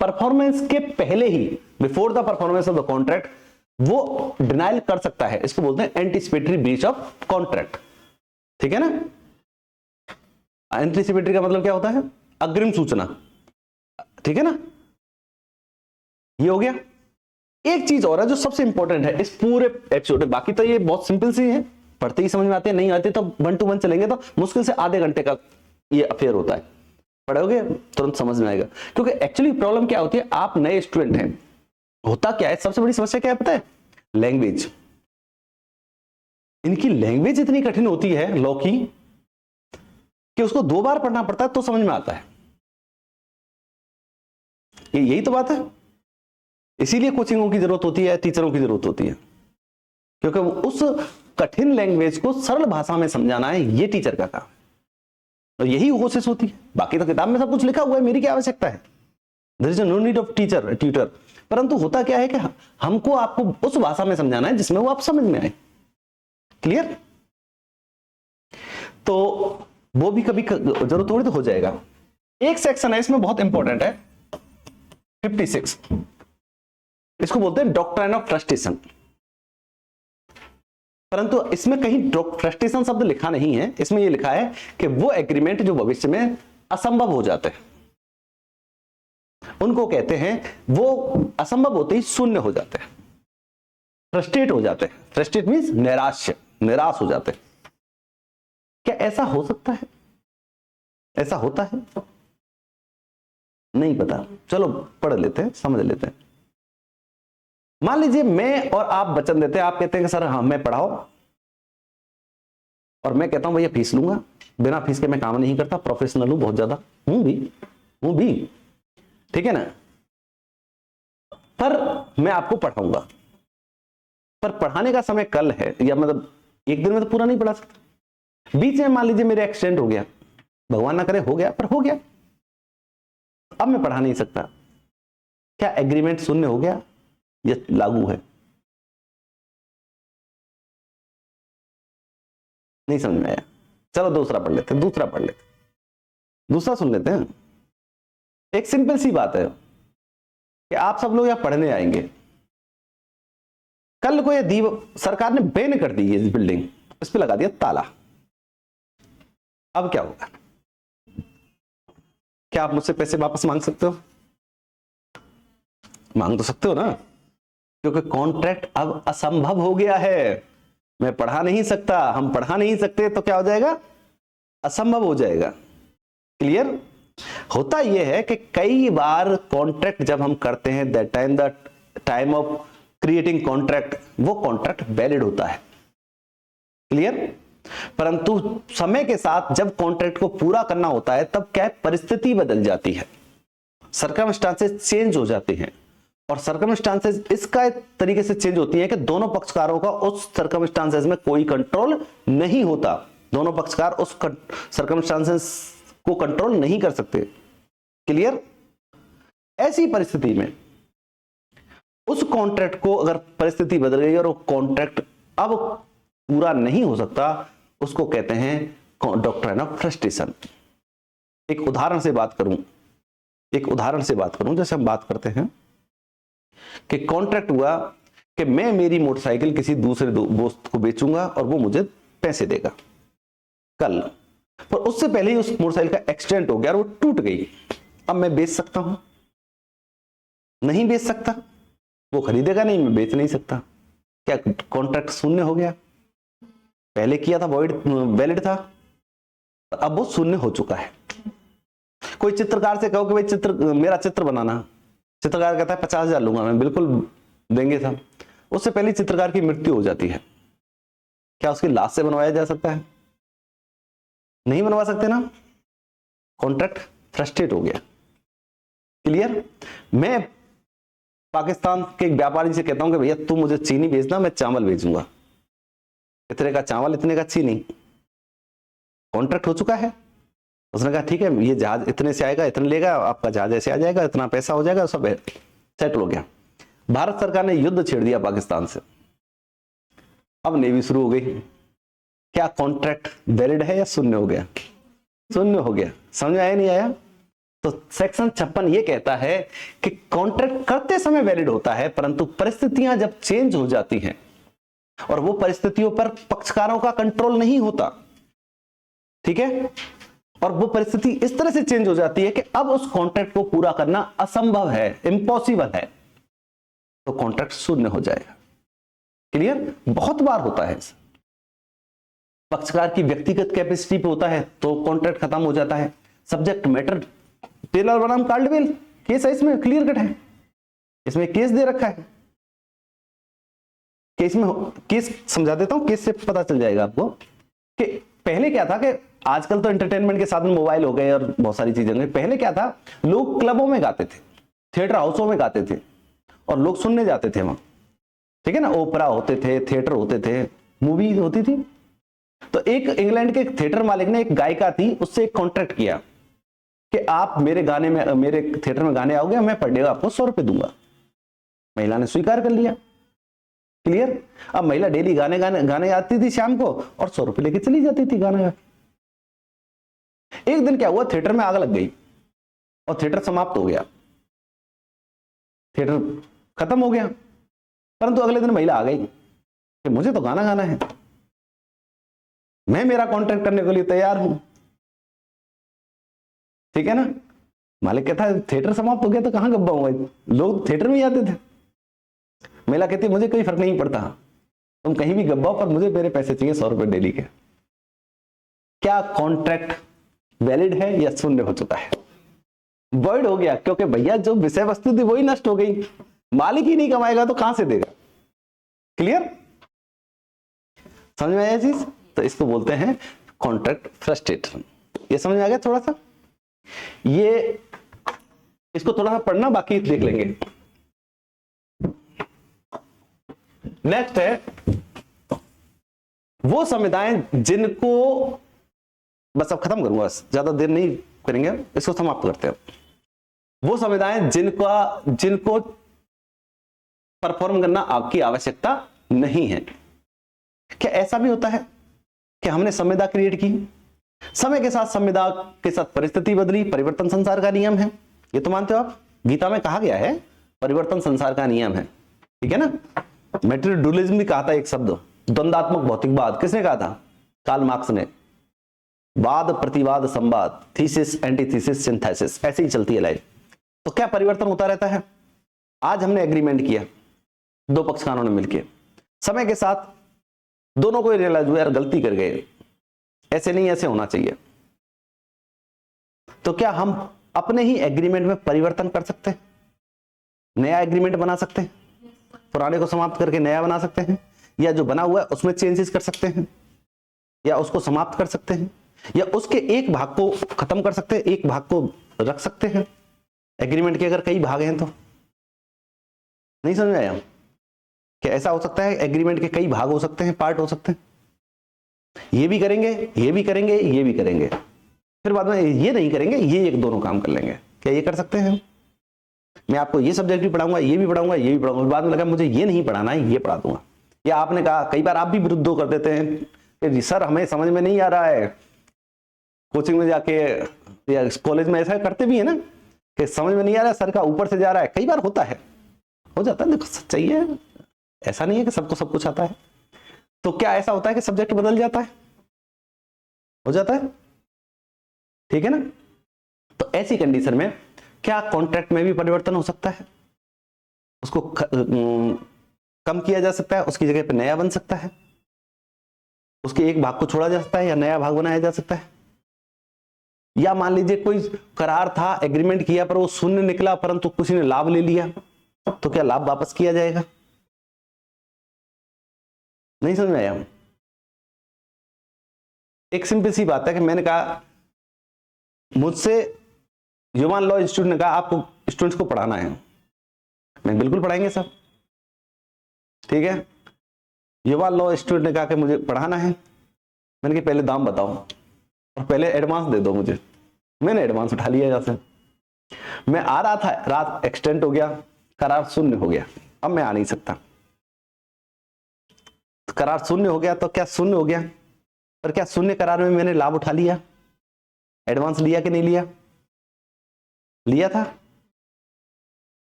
परफॉर्मेंस के पहले ही, before the performance of the contract, वो डिनाइल कर सकता है। इसको बोलते हैं एंटीसिपेटरी ब्रीच ऑफ कॉन्ट्रैक्ट। ठीक है ना? एंटीसिपेटरी का मतलब क्या होता है? अग्रिम सूचना। ठीक है ना? ये हो गया। एक चीज और है जो सबसे इंपॉर्टेंट है इस पूरे एपिसोड में। बाकी तो ये बहुत सिंपल सी है, पढ़ते ही समझ में आते हैं, नहीं आते तो 1 to 1 चलेंगे तो मुश्किल से आधे घंटे का ये अफेयर होता है। पढ़ोगे तुरंत समझ में आएगा। क्योंकि एक्चुअली प्रॉब्लम क्या होती है, आप नए स्टूडेंट हैं, होता क्या है, सबसे बड़ी समस्या क्या है पता है? लैंग्वेज। इनकी लैंग्वेज इतनी कठिन होती है लॉ की कि उसको 2 बार पढ़ना पड़ता है तो समझ में आता है। यही तो बात है। इसीलिए कोचिंगों की जरूरत होती है, टीचरों की जरूरत होती है। क्योंकि उस कठिन लैंग्वेज को सरल भाषा में समझाना है, ये टीचर का काम है और यही कोशिश होती है। बाकी तो किताब में सब कुछ लिखा हुआ है, मेरी क्या आवश्यकता है, there is no need of teacher tutor. परंतु होता क्या है कि हमको आपको उस भाषा में समझाना है जिसमें वो आप समझ में आए। क्लियर? तो वो भी कभी जरूरत होगी तो हो जाएगा। एक सेक्शन है इसमें बहुत इंपॉर्टेंट है, 56, इसको बोलते हैं डॉक्ट्राइन ऑफ ट्रस्टेशन। परंतु इसमें कहीं ट्रस्टेशन शब्द लिखा नहीं है, इसमें यह लिखा है कि वो एग्रीमेंट जो भविष्य में असंभव हो जाते हैं उनको कहते हैं, वो असंभव होते ही शून्य हो जाते हैं, फ्रस्ट्रेट हो जाते हैं। फ्रस्ट्रेट मीन्स निराश हो जाते हैं। क्या ऐसा हो सकता है? ऐसा होता है? नहीं पता, चलो पढ़ लेते हैं, समझ लेते हैं। मान लीजिए मैं और आप वचन देते हैं, आप कहते हैं कि सर हाँ मैं पढ़ाओ, और मैं कहता हूं भैया फीस लूंगा, बिना फीस के मैं काम नहीं करता, प्रोफेशनल हूं बहुत ज्यादा, हूं भी, ठीक है ना, पर मैं आपको पढ़ाऊंगा। पर पढ़ाने का समय कल है, या मतलब एक दिन में तो पूरा नहीं पढ़ा सकता। बीच में मान लीजिए मेरा एक्सीडेंट हो गया, भगवान ना करे हो गया, पर हो गया, अब मैं पढ़ा नहीं सकता। क्या एग्रीमेंट शून्य हो गया या लागू है? नहीं समझ में आया? चलो दूसरा पढ़ लेते हैं, दूसरा सुन लेते हैं। एक सिंपल सी बात है कि आप सब लोग यहां पढ़ने आएंगे, कल को ये सरकार ने बैन कर दी इस बिल्डिंग, इस पे लगा दिया ताला, अब क्या होगा? क्या आप मुझसे पैसे वापस मांग सकते हो? मांग तो सकते हो ना, क्योंकि कॉन्ट्रैक्ट अब असंभव हो गया है। मैं पढ़ा नहीं सकता, हम पढ़ा नहीं सकते, तो क्या हो जाएगा? असंभव हो जाएगा। क्लियर? होता यह है कि कई बार कॉन्ट्रैक्ट जब हम करते हैं, that time of creating contract, वो कॉन्ट्रैक्ट वैलिड होता है। क्लियर? परंतु समय के साथ जब कॉन्ट्रैक्ट को पूरा करना होता है, तब क्या है, परिस्थिति बदल जाती है, सर्कमस्टांसेस चेंज हो जाते हैं, और सर्कमस्टांसेस इसका तरीके से चेंज होती है कि दोनों पक्षकारों का उस सर्कमस्टांसेस में कोई कंट्रोल नहीं होता। दोनों पक्षकार उस सर्कमस्टांसेस को कंट्रोल नहीं कर सकते। क्लियर? ऐसी परिस्थिति में उस कॉन्ट्रैक्ट को, अगर परिस्थिति बदल गई और वो कॉन्ट्रैक्ट अब पूरा नहीं हो सकता, उसको कहते हैं डॉक्ट्राइन ऑफ फ्रस्ट्रेशन। एक उदाहरण से बात करूं, जैसे हम बात करते हैं कि कॉन्ट्रैक्ट हुआ कि मैं मेरी मोटरसाइकिल किसी दूसरे दोस्त को बेचूंगा और वो मुझे पैसे देगा कल, पर उससे पहले ही उस मोटरसाइकिल का एक्सीडेंट हो गया और वो टूट गई। अब मैं बेच सकता हूं? नहीं बेच सकता, वो खरीदेगा नहीं, मैं बेच नहीं सकता। क्या कॉन्ट्रैक्ट शून्य हो गया? पहले किया था वैलिड था, अब वो शून्य हो चुका है। कोई चित्रकार से कहो कि भाई मेरा चित्र बनाना, चित्रकार कहता है 50,000 लूंगा मैं, बिल्कुल देंगे साहब। उससे पहले चित्रकार की मृत्यु हो जाती है, क्या उसकी लाश से बनवाया जा सकता है? नहीं बनवा सकते ना, कॉन्ट्रैक्ट फ्रस्ट्रेट हो गया। क्लियर? मैं पाकिस्तान के एक व्यापारी से कहता हूं कि भैया तू मुझे चीनी बेचना, मैं चावल बेचूंगा, इतने का चावल इतने का चीनी, कॉन्ट्रैक्ट हो चुका है। उसने कहा ठीक है, ये जहाज इतने से आएगा, इतने लेगा, आपका जहाज ऐसे आ जाएगा, इतना पैसा हो जाएगा, सब सेटल हो गया। भारत सरकार ने युद्ध छेड़ दिया पाकिस्तान से, अब नेवी शुरू हो गई। क्या कॉन्ट्रैक्ट वैलिड है या शून्य हो गया? शून्य हो गया। समझ आया नहीं आया? तो सेक्शन 56 ये कहता है कि कॉन्ट्रैक्ट करते समय वैलिड होता है, परंतु परिस्थितियां जब चेंज हो जाती हैं और वो परिस्थितियों पर पक्षकारों का कंट्रोल नहीं होता, ठीक है, और वो परिस्थिति इस तरह से चेंज हो जाती है कि अब उस कॉन्ट्रैक्ट को पूरा करना असंभव है, इम्पॉसिबल है, तो कॉन्ट्रैक्ट शून्य हो जाएगा। क्लियर? बहुत बार होता है, पक्षकार की व्यक्तिगत कैपेसिटी पे होता है तो कॉन्ट्रैक्ट खत्म हो जाता है। सब्जेक्ट मैटर टेलर बनाम कार्डवेल केस है, इसमें क्लियर कट है, इसमें केस दे रखा है। केस समझा देता हूं, केस से पता चल जाएगा आपको कि पहले क्या था कि आजकल तो एंटरटेनमेंट के साधन मोबाइल हो गए और बहुत सारी चीजें हो गई। पहले क्या था, लोग क्लबों में गाते थे, थिएटर हाउसों में गाते थे और लोग सुनने जाते थे वहां। ठीक है ना, ओपरा होते थे, थिएटर होते थे, मूवी होती थी। तो एक इंग्लैंड के थिएटर मालिक ने, एक गायिका थी, उससे एक कॉन्ट्रैक्ट किया कि आप मेरे गाने में, मेरे थिएटर में गाने आओगे, मैं पर डे आपको 100 रुपए दूंगा। महिला ने स्वीकार कर लिया। क्लियर। अब महिला डेली गाने आती थी शाम को और 100 रुपए लेके चली जाती थी गाना गा। एक दिन क्या हुआ, थिएटर में आग लग गई और थिएटर समाप्त हो गया, थिएटर खत्म हो गया। परंतु अगले दिन महिला आ गई कि मुझे तो गाना गाना है, मैं मेरा कॉन्ट्रैक्ट करने के लिए तैयार हूं। ठीक है ना। मालिक कहता है थिएटर समाप्त हो गया तो कहां गब्बा हुआ, लोग थिएटर में ही आते थे। महिला कहती मुझे कोई फर्क नहीं पड़ता, तुम कहीं भी गब्बा हो, पर मुझे मेरे पैसे चाहिए 100 रुपए डेली के। क्या कॉन्ट्रैक्ट वैलिड है या शून्य हो चुका है? वॉइड हो गया, क्योंकि भैया जो विषय वस्तु थी वही नष्ट हो गई। मालिक ही नहीं कमाएगा तो कहां से देगा? क्लियर, समझ में आया चीज? तो इसको बोलते हैं कॉन्ट्रैक्ट फ्रस्ट्रेशन। ये समझ में आ गया थोड़ा सा? ये इसको थोड़ा सा पढ़ना, बाकी देख लेंगे। नेक्स्ट है वो संविधाएं जिनको, बस अब खत्म करूंगा, ज्यादा देर नहीं करेंगे, इसको समाप्त करते हैं। वो संविधाएं जिनको परफॉर्म करना आपकी आवश्यकता नहीं है। क्या ऐसा भी होता है कि हमने संविदा क्रिएट की, समय के साथ संविदा के साथ परिस्थिति बदली, परिवर्तन संसार का नियम है, ये तो मानते हो आप? गीता में कहा गया है परिवर्तन संसार का नियम है। ठीक है ना। मेटेरियल डुअलिज्म भी कहा था एक शब्द, द्वंदात्मक भौतिकवाद, किसने कहा था? कार्ल मार्क्स ने। वाद प्रतिवाद संवाद, थीसिस एंटीथीसिस सिंथेसिस, ऐसे ही चलती है लाइफ। तो क्या परिवर्तन होता रहता है? आज हमने एग्रीमेंट किया, दो पक्षकारों ने मिलकर, समय के साथ दोनों को रियलाइज हुआ यार गलती कर गए, ऐसे नहीं, ऐसे होना चाहिए। तो क्या हम अपने ही एग्रीमेंट में परिवर्तन कर सकते हैं? नया एग्रीमेंट बना सकते हैं, पुराने को समाप्त करके नया बना सकते हैं, या जो बना हुआ है उसमें चेंजेस कर सकते हैं, या उसको समाप्त कर सकते हैं, या उसके एक भाग को खत्म कर सकते हैं, एक भाग को रख सकते हैं। एग्रीमेंट के अगर कई भाग हैं तो नहीं समझ में आया? क्या ऐसा हो सकता है? एग्रीमेंट के कई भाग हो सकते हैं, पार्ट हो सकते हैं, ये भी करेंगे, ये भी करेंगे, ये भी करेंगे, फिर बाद में ये नहीं करेंगे, ये एक दोनों काम कर लेंगे। क्या ये कर सकते हैं? मैं आपको ये सब्जेक्ट भी पढ़ाऊंगा, ये भी पढ़ाऊंगा, ये भी पढ़ाऊंगा, बाद में लगा मुझे ये नहीं पढ़ाना है, ये पढ़ा दूंगा। या आपने कहा, कई बार आप भी विरुद्ध कर देते हैं कि सर हमें समझ में नहीं आ रहा है, कोचिंग में जाके या कॉलेज में ऐसा करते भी है ना कि समझ में नहीं आ रहा है, सर का ऊपर से जा रहा है। कई बार होता है, हो जाता है। देखो सच्चाई है, ऐसा नहीं है कि सबको सब कुछ आता है। तो क्या ऐसा होता है कि सब्जेक्ट बदल जाता है? हो जाता है। ठीक है ना। तो ऐसी कंडीशन में क्या कॉन्ट्रैक्ट में भी परिवर्तन हो सकता है? उसको कम किया जा सकता है, उसकी जगह पे नया बन सकता है, उसके एक भाग को छोड़ा जा सकता है या नया भाग बनाया जा सकता है। या मान लीजिए कोई करार था, एग्रीमेंट किया, पर वो शून्य निकला, परंतु किसी ने लाभ ले लिया, तो क्या लाभ वापस किया जाएगा? नहीं समझ में आया? एक सिंपल सी बात है कि मैंने कहा, मुझसे ह्यूमन लॉ इंस्टीट्यूट ने कहा आपको स्टूडेंट्स को पढ़ाना है, मैं बिल्कुल पढ़ाएंगे सब। ठीक है। ह्यूमन लॉ इंस्टीट्यूट ने कहा कि मुझे पढ़ाना है, मैंने कहा पहले दाम बताओ और पहले एडवांस दे दो मुझे। मैंने एडवांस उठा लिया यहाँ से, मैं आ रहा था, रात एक्सटेंड हो गया, करार शून्य हो गया, अब मैं आ नहीं सकता। करार शून्य हो गया तो क्या शून्य हो गया, पर क्या शून्य करार में मैंने लाभ उठा लिया? एडवांस लिया कि नहीं लिया? लिया था।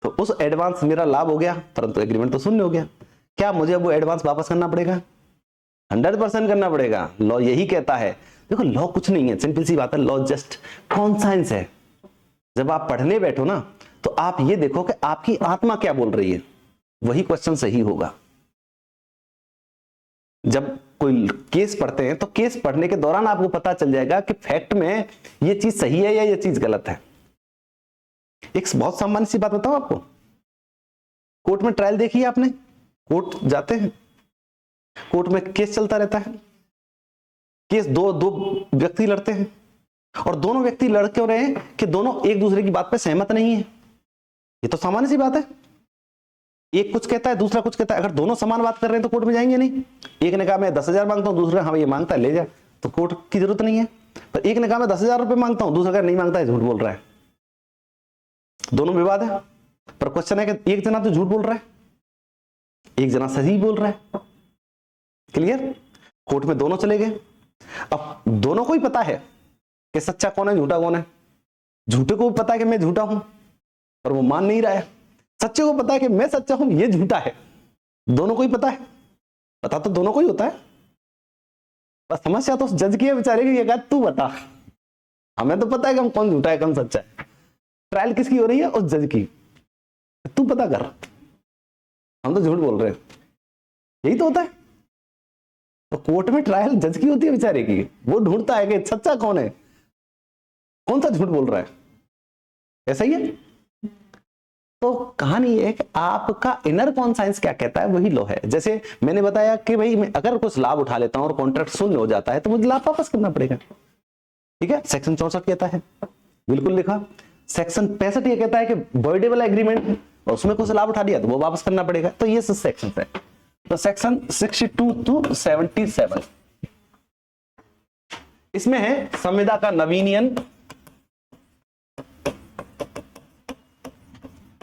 तो उस एडवांस मेरा लाभ हो गया, परंतु एग्रीमेंट तो शून्य हो गया। क्या मुझे वो एडवांस वापस करना पड़ेगा? 100% करना पड़ेगा। लॉ यही कहता है। देखो लॉ कुछ नहीं है, सिंपल सी बात है, लॉ जस्ट कॉन्साइंस है। जब आप पढ़ने बैठो ना, तो आप ये देखो कि आपकी आत्मा क्या बोल रही है, वही क्वेश्चन सही होगा। जब कोई केस पढ़ते हैं तो केस पढ़ने के दौरान आपको पता चल जाएगा कि फैक्ट में ये चीज सही है या ये चीज गलत है। एक बहुत सामान्य सी बात बताऊं आपको, कोर्ट में ट्रायल देखी है आपने? कोर्ट जाते हैं, कोर्ट में केस चलता रहता है, केस दो व्यक्ति लड़ते हैं, और दोनों व्यक्ति लड़ क्यों रहे हैं कि दोनों एक दूसरे की बात पे सहमत नहीं है। ये तो सामान्य सी बात है। एक कुछ कहता है, दूसरा कुछ कहता है, अगर दोनों समान बात कर रहे हैं तो कोर्ट में जाएंगे नहीं। एक ने कहा मैं 10,000 मांगता हूं, दूसरा हाँ ये मांगता है ले जा, तो कोर्ट की जरूरत नहीं है। पर एक ने कहा मैं 10,000 रुपए मांगता हूं, दूसरा कहा नहीं मांगता है, झूठ बोल रहा है, दोनों विवाद है। पर क्वेश्चन है कि एक जना तो झूठ बोल रहा है, एक जना सही बोल रहा है। क्लियर? कोर्ट में दोनों चले गए। अब दोनों को ही पता है कि सच्चा कौन है झूठा कौन है। झूठे को भी पता है कि मैं झूठा हूं और वो मान नहीं रहा है, सच्चे को पता है कि मैं सच्चा हूं ये झूठा है। दोनों को ही पता है, पता तो दोनों को ही होता है। बस समस्या तो उस जज की है बेचारे की, ये कहा तू बता, हमें तो पता है कि हम कौन झूठा है कौन सच्चा है। ट्रायल किसकी हो रही है? उस जज की। तू पता कर, हम तो झूठ बोल रहे हैं, यही तो होता है। तो कोर्ट में ट्रायल जज की होती है बेचारे की, वो ढूंढता है कि सच्चा कौन है, कौन सा झूठ बोल रहा है। ऐसा ही है। तो कहानी ये है कि आपका इनर कॉन्साइंस क्या कहता है वही लो है। जैसे मैंने बताया कि भाई मैं अगर कुछ लाभ उठा लेता हूं और कॉन्ट्रैक्ट शून्य हो जाता है तो मुझे लाभ वापस करना पड़ेगा। ठीक है, सेक्शन 64 कहता है, बिल्कुल लिखा। सेक्शन 65 ये कहता है कि वॉइडेबल एग्रीमेंट और उसमें कुछ लाभ उठा लिया तो वो वापस करना पड़ेगा। तो ये सेक्शन है। तो सेक्शन 62 टू 77 इसमें है संविदा का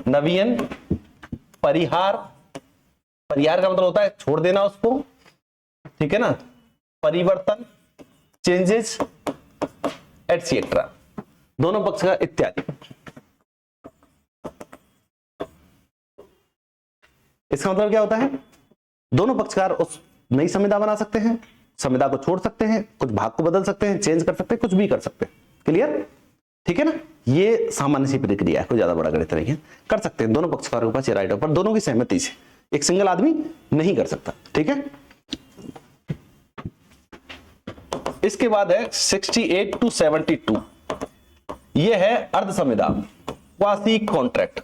नवीन परिहार। परिहार का मतलब होता है छोड़ देना उसको, ठीक है ना, परिवर्तन, चेंजेस एटसेट्रा, दोनों पक्ष का इत्यादि। इसका मतलब क्या होता है? दोनों पक्षकार उस नई संविदा बना सकते हैं, संविदा को छोड़ सकते हैं, कुछ भाग को बदल सकते हैं, चेंज कर सकते हैं, कुछ भी कर सकते हैं। क्लियर? ठीक है ना, ये सामान्य सी प्रक्रिया है, कोई ज्यादा बड़ा गणित नहीं है, कर सकते हैं दोनों पक्षकारों के पास ये राइट है, पर दोनों की सहमति से, एक सिंगल आदमी नहीं कर सकता। ठीक है, इसके बाद है 68 टू 72, ये है अर्ध संविदा, क्वासी कॉन्ट्रैक्ट।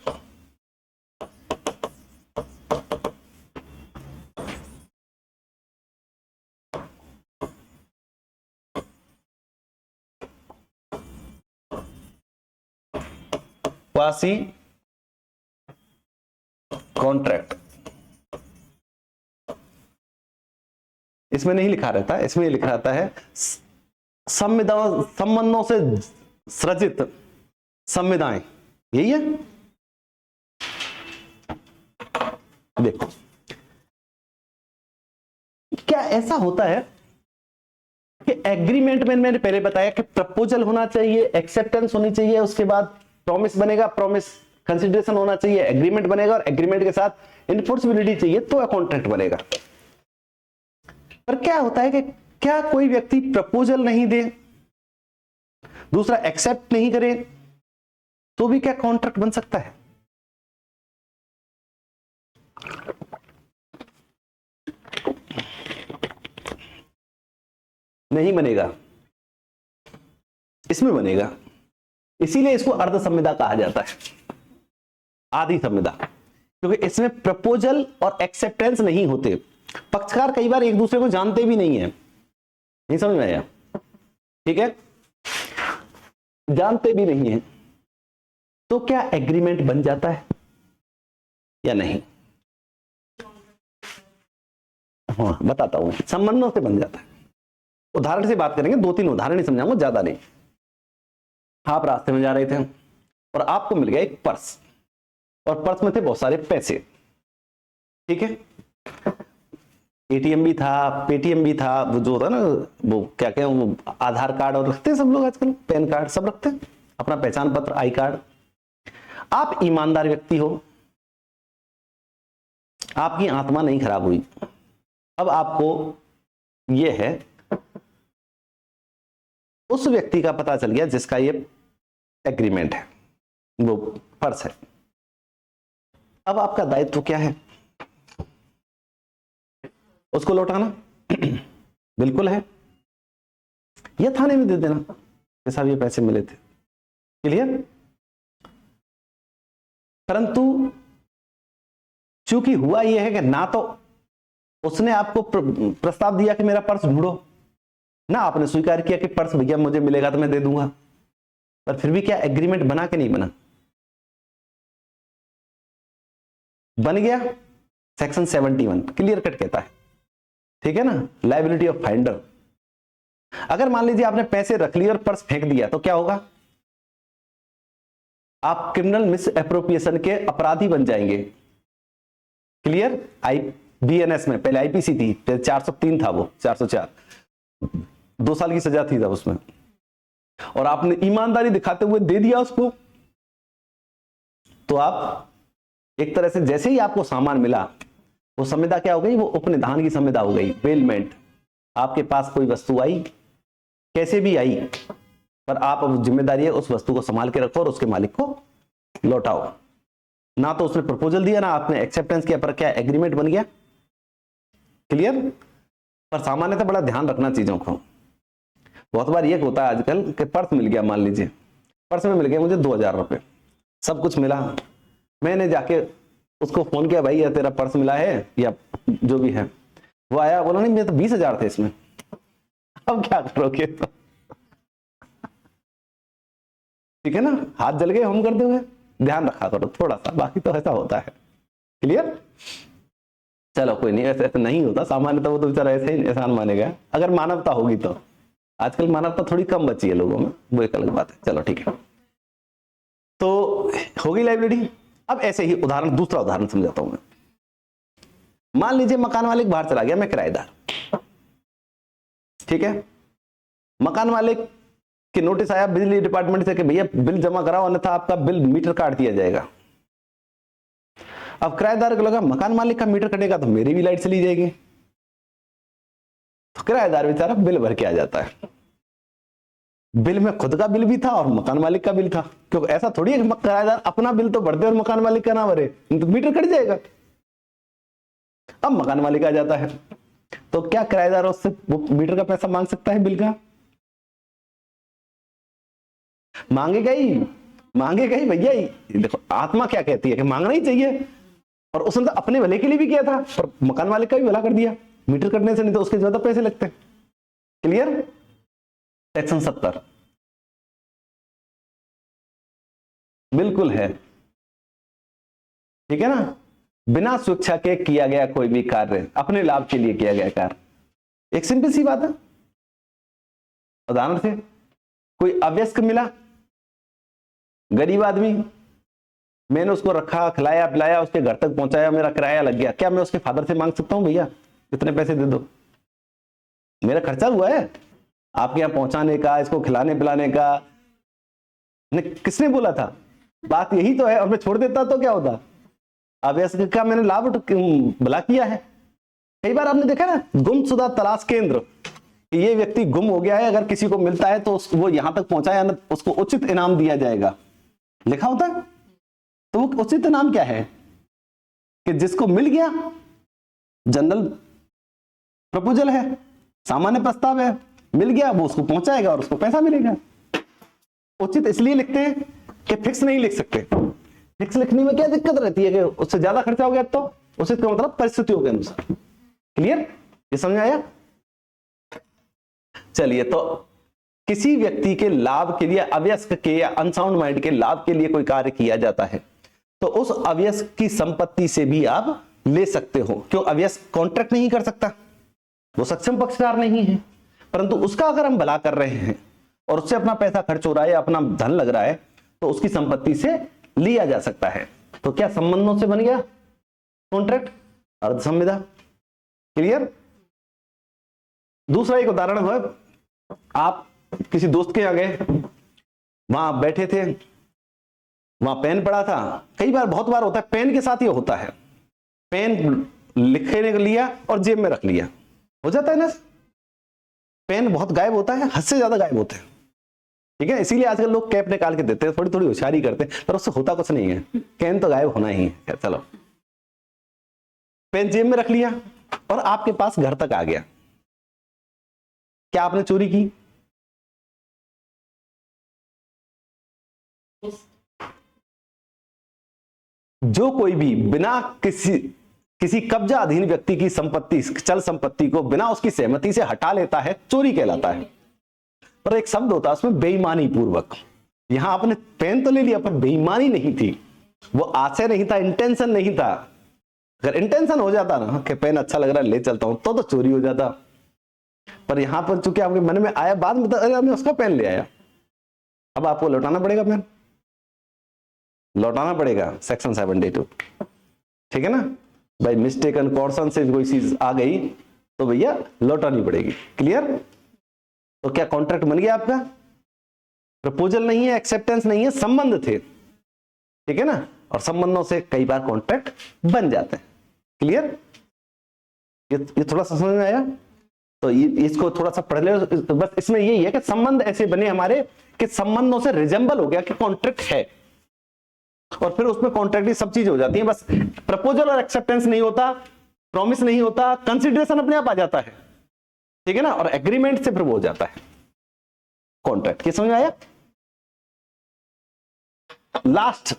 क्वासी कॉन्ट्रैक्ट इसमें नहीं लिखा रहता, इसमें ये लिखा रहता है संबंधों से सृजित संविदाएं, यही है। देखो क्या ऐसा होता है कि एग्रीमेंट में मैंने पहले बताया कि प्रपोजल होना चाहिए, एक्सेप्टेंस होनी चाहिए, उसके बाद प्रॉमिस बनेगा, प्रॉमिस कंसिडरेशन होना चाहिए, एग्रीमेंट बनेगा और एग्रीमेंट के साथ इनफोर्सबिलिटी चाहिए तो कॉन्ट्रैक्ट बनेगा। पर क्या होता है कि क्या कोई व्यक्ति प्रपोजल नहीं दे, दूसरा एक्सेप्ट नहीं करे, तो भी क्या कॉन्ट्रैक्ट बन सकता है? नहीं बनेगा, इसमें बनेगा। इसीलिए इसको अर्ध संविदा कहा जाता है, आधी संविदा, क्योंकि इसमें प्रपोजल और एक्सेप्टेंस नहीं होते। पक्षकार कई बार एक दूसरे को जानते भी नहीं है, नहीं समझ में आया? ठीक है, जानते भी नहीं है, तो क्या एग्रीमेंट बन जाता है या नहीं? हाँ बताता हूं, संबंधों से बन जाता है। उदाहरण से बात करेंगे, 2-3 उदाहरण ही समझाऊंगा, ज्यादा नहीं। आप रास्ते में जा रहे थे और आपको मिल गया एक पर्स, और पर्स में थे बहुत सारे पैसे। ठीक है, एटीएम भी था, पेटीएम भी था, वो जो होता है ना, वो क्या क्या, वो आधार कार्ड और रखते हैं सब लोग आजकल, पैन कार्ड सब रखते हैं, अपना पहचान पत्र, आई कार्ड। आप ईमानदार व्यक्ति हो, आपकी आत्मा नहीं खराब हुई। अब आपको ये है, उस व्यक्ति का पता चल गया जिसका ये एग्रीमेंट है, वो पर्स है। अब आपका दायित्व क्या है? उसको लौटाना बिल्कुल है, या थाने में दे देना कि साहब ये पैसे मिले थे। क्लियर? परंतु चूंकि हुआ यह है कि ना तो उसने आपको प्रस्ताव दिया कि मेरा पर्स ढूंढो, ना आपने स्वीकार किया कि पर्स भैया मुझे मिलेगा तो मैं दे दूंगा, पर फिर भी क्या एग्रीमेंट बना कि नहीं बना? बन गया सेक्शन 71 क्लियर कट कहता है, ठीक है ना, लायबिलिटी ऑफ फाइंडर। अगर मान लीजिए आपने पैसे रख लिए और पर्स फेंक दिया तो क्या होगा, आप क्रिमिनल मिस एप्रोप्रिएशन के अपराधी बन जाएंगे। क्लियर, IBNS में पहले IPC थी, 403 था, वो 404, 2 साल की सजा थी तब उसमें, और आपने ईमानदारी दिखाते हुए दे दिया उसको, तो आप एक तरह से जैसे ही आपको सामान मिला वो संविदा क्या हो गई, वो उपनिधान की संविदा हो गई, बेलमेंट। आपके पास कोई वस्तु आई, कैसे भी आई, पर आप अब जिम्मेदारी है उस वस्तु को संभाल के रखो और उसके मालिक को लौटाओ। ना तो उसने प्रपोजल दिया ना आपने एक्सेप्टेंस किया, पर क्या एग्रीमेंट बन गया। क्लियर, पर सामान्यतः बड़ा ध्यान रखना चीजों को। बहुत बार ये होता है आजकल कि पर्स मिल गया, मान लीजिए पर्स में मिल गया मुझे 2000 रुपए, सब कुछ मिला, मैंने जाके उसको फोन किया, भाई ये तेरा पर्स मिला है या जो भी है, वो आया, बोला नहीं मेरे तो 20,000 थे इसमें। अब क्या करोगे, तो ठीक है ना, हाथ जल गए हम करते हुए, ध्यान रखा करो थोड़ा सा, बाकी तो ऐसा होता है। क्लियर, चलो कोई नहीं, ऐसे नहीं होता सामान्यतः, वो तो बेचारा ऐसे ही एहसान मानेगा अगर मानवता होगी तो। आजकल मानवता थोड़ी कम बची है लोगों में, वो एक अलग बात है। चलो ठीक है, तो होगी लाइबिलिटी। अब ऐसे ही उदाहरण, दूसरा उदाहरण समझाता हूं मैं। मान लीजिए मकान मालिक बाहर चला गया, मैं किराएदार, ठीक है, मकान मालिक के नोटिस आया बिजली डिपार्टमेंट से कि भैया बिल जमा कराओ अन्यथा आपका बिल मीटर काट दिया जाएगा। अब किराएदार को लगा मकान मालिक का मीटर कटेगा तो मेरी भी लाइट चली जाएगी, तो किराएदार बेचारा बिल भर के आ जाता है। बिल में खुद का बिल भी था और मकान मालिक का बिल था, क्योंकि ऐसा थोड़ी है कि किराएदार अपना बिल तो भरते और मकान मालिक का ना भरे, तो मीटर कट जाएगा। अब मकान मालिक आ जाता है, तो क्या किराएदार उससे वो मीटर का पैसा मांग सकता है, बिल का? मांगेगा ही भैया ही। देखो आत्मा क्या कहती है कि मांगना ही चाहिए, और उसने तो अपने भले के लिए भी किया था, पर मकान मालिक का भी भला कर दिया मीटर कटने से, नहीं तो उसके ज्यादा पैसे लगते हैं। क्लियर, सेक्शन 70 बिल्कुल है, ठीक है ना, बिना स्वेच्छा के किया गया कोई भी कार्य, अपने लाभ के लिए किया गया कार्य, एक सिंपल सी बात है। उदाहरण से कोई अवयस्क मिला, गरीब आदमी, मैंने उसको रखा, खिलाया पिलाया, उसके घर तक पहुंचाया, मेरा किराया लग गया, क्या मैं उसके फादर से मांग सकता हूं भैया इतने पैसे दे दो, मेरा खर्चा हुआ है आपके यहां पहुंचाने का, इसको खिलाने पिलाने का, किसने बोला था? बात यही तो है। और मैं छोड़ देता तो क्या होता? अवयस्क का मैंने लाभ भला किया है। कई बार आपने देखा ना गुमशुदा तलाश केंद्र, ये व्यक्ति गुम हो गया है, अगर किसी को मिलता है तो वो यहां तक पहुंचाया ना, उसको उचित इनाम दिया जाएगा, लिखा होता है। तो वो उचित इनाम क्या है कि जिसको मिल गया, जनरल प्रपोजल है, सामान्य प्रस्ताव है, मिल गया, वो उसको पहुंचाएगा और उसको पैसा मिलेगा। उचित इसलिए लिखते हैं कि फिक्स नहीं लिख सकते। फिक्स लिखने में क्या दिक्कत रहती है कि उससे ज्यादा खर्चा हो गया तो उचित का मतलब परिस्थितियों के अनुसार। क्लियर, ये समझ आया? चलिए, तो किसी व्यक्ति के लाभ के लिए, अवयस्क के या अनसाउंड माइंड के लाभ के लिए कोई कार्य किया जाता है तो उस अवयस्क की संपत्ति से भी आप ले सकते हो। क्यों? अवयस्क कॉन्ट्रैक्ट नहीं कर सकता, वो सक्षम पक्षकार नहीं है, परंतु उसका अगर हम भला कर रहे हैं और उससे अपना पैसा खर्च हो रहा है, अपना धन लग रहा है, तो उसकी संपत्ति से लिया जा सकता है। तो क्या संबंधों से बन गया कॉन्ट्रैक्ट, अर्ध संविदा। क्लियर। दूसरा एक उदाहरण है, आप किसी दोस्त के यहाँ गए, वहां बैठे थे, वहां पेन पड़ा था। कई बार, बहुत बार होता है पेन के साथ ये होता है, पेन लिखने को लिया और जेब में रख लिया, हो जाता है ना। पेन बहुत गायब होता है, हद से ज्यादा गायब होते हैं, ठीक है। इसीलिए आजकल लोग कैप निकाल के देते हैं, थोड़ी थोड़ी होशियारी करते हैं, पर उससे होता कुछ नहीं है, पेन तो गायब होना ही है। चलो, पेन जेब में रख लिया और आपके पास घर तक आ गया, क्या आपने चोरी की? जो कोई भी बिना किसी कब्जा अधीन व्यक्ति की संपत्ति, चल संपत्ति को बिना उसकी सहमति से हटा लेता है, चोरी कहलाता है। पर एक शब्द होता है उसमें, बेईमानी पूर्वक। यहां आपने पेन तो ले लिया पर बेईमानी नहीं थी, वो आशय नहीं था, इंटेंशन नहीं था अगर इंटेंशन हो जाता ना कि पेन अच्छा लग रहा है ले चलता हूं, तो चोरी हो जाता। पर यहां पर चूंकि आपके मन में आया, बाद में तो अरे मैं उसका पेन ले आया, अब आपको लौटाना पड़ेगा पेन, लौटाना पड़ेगा सेक्शन 72। ठीक है ना भाई, मिस्टेकन कॉर्सन से कोई चीज आ गई तो भैया लौटानी पड़ेगी। क्लियर? तो क्या कॉन्ट्रैक्ट बन गया आपका? प्रपोजल नहीं है, एक्सेप्टेंस नहीं है, संबंध थे। ठीक है ना, और संबंधों से कई बार कॉन्ट्रैक्ट बन जाते हैं। क्लियर? ये थोड़ा सा समझ में आया? तो इसको थोड़ा सा पढ़ ले। बस इसमें यही है कि संबंध ऐसे बने हमारे कि संबंधों से रिजेंबल हो गया कि कॉन्ट्रैक्ट है, और फिर उसमें कॉन्ट्रैक्ट सब चीज हो जाती है। बस प्रपोजल और एक्सेप्टेंस नहीं होता, प्रॉमिस नहीं होता, कंसिडरेशन अपने आप आ जाता है। ठीक है ना, और एग्रीमेंट से फिर वो हो जाता है कॉन्ट्रैक्ट। क्या समझ में आया? Last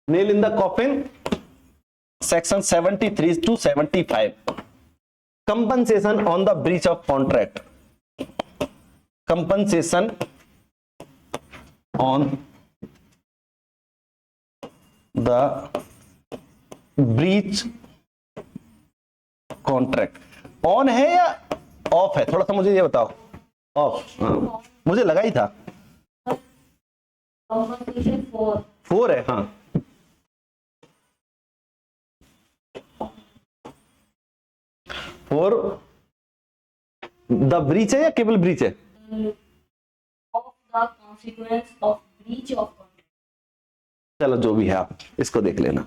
nail in the coffin, section 73 to 75, compensation on the breach of contract. Compensation on the breach contract. On है या ऑफ है, थोड़ा सा मुझे ये बताओ। ऑफ, हाँ मुझे लगा ही था। कंपनसेशन 4 है, हाँ। और द ब्रीच है या केवल ब्रीच है? Of the consequence of breach of contract. चलो जो भी है आप इसको देख लेना,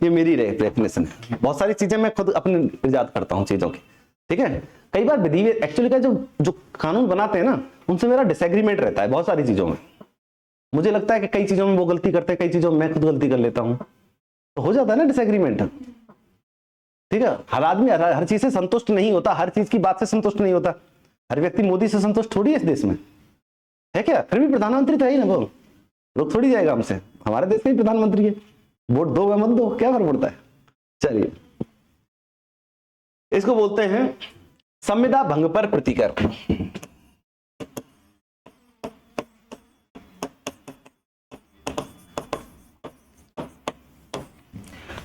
ये मेरी डेफिनेशन है। बहुत सारी चीजें मैं खुद अपने इजाद करता हूँ चीजों की। ठीक है, कई बार विधि एक्चुअली का जो कानून बनाते हैं ना, उनसे मेरा डिसएग्रीमेंट रहता है बहुत सारी चीजों में। मुझे लगता है कि कई चीजों में वो गलती करते हैं, कई चीजों में मैं खुद गलती कर लेता हूँ, तो हो जाता है ना डिसएग्रीमेंट। ठीक है, हर आदमी हर चीज से संतुष्ट नहीं होता, हर चीज की बात से संतुष्ट नहीं होता। हर व्यक्ति मोदी से संतुष्ट थोड़ी है इस देश में, है क्या? फिर भी प्रधानमंत्री तो है ही ना, वो लोग थोड़ी जाएगा हमसे, हमारे देश का ही प्रधानमंत्री है। वोट दो या मत दो, क्या फर्क पड़ता है। चलिए, इसको बोलते हैं संविदा भंग पर प्रतिकर।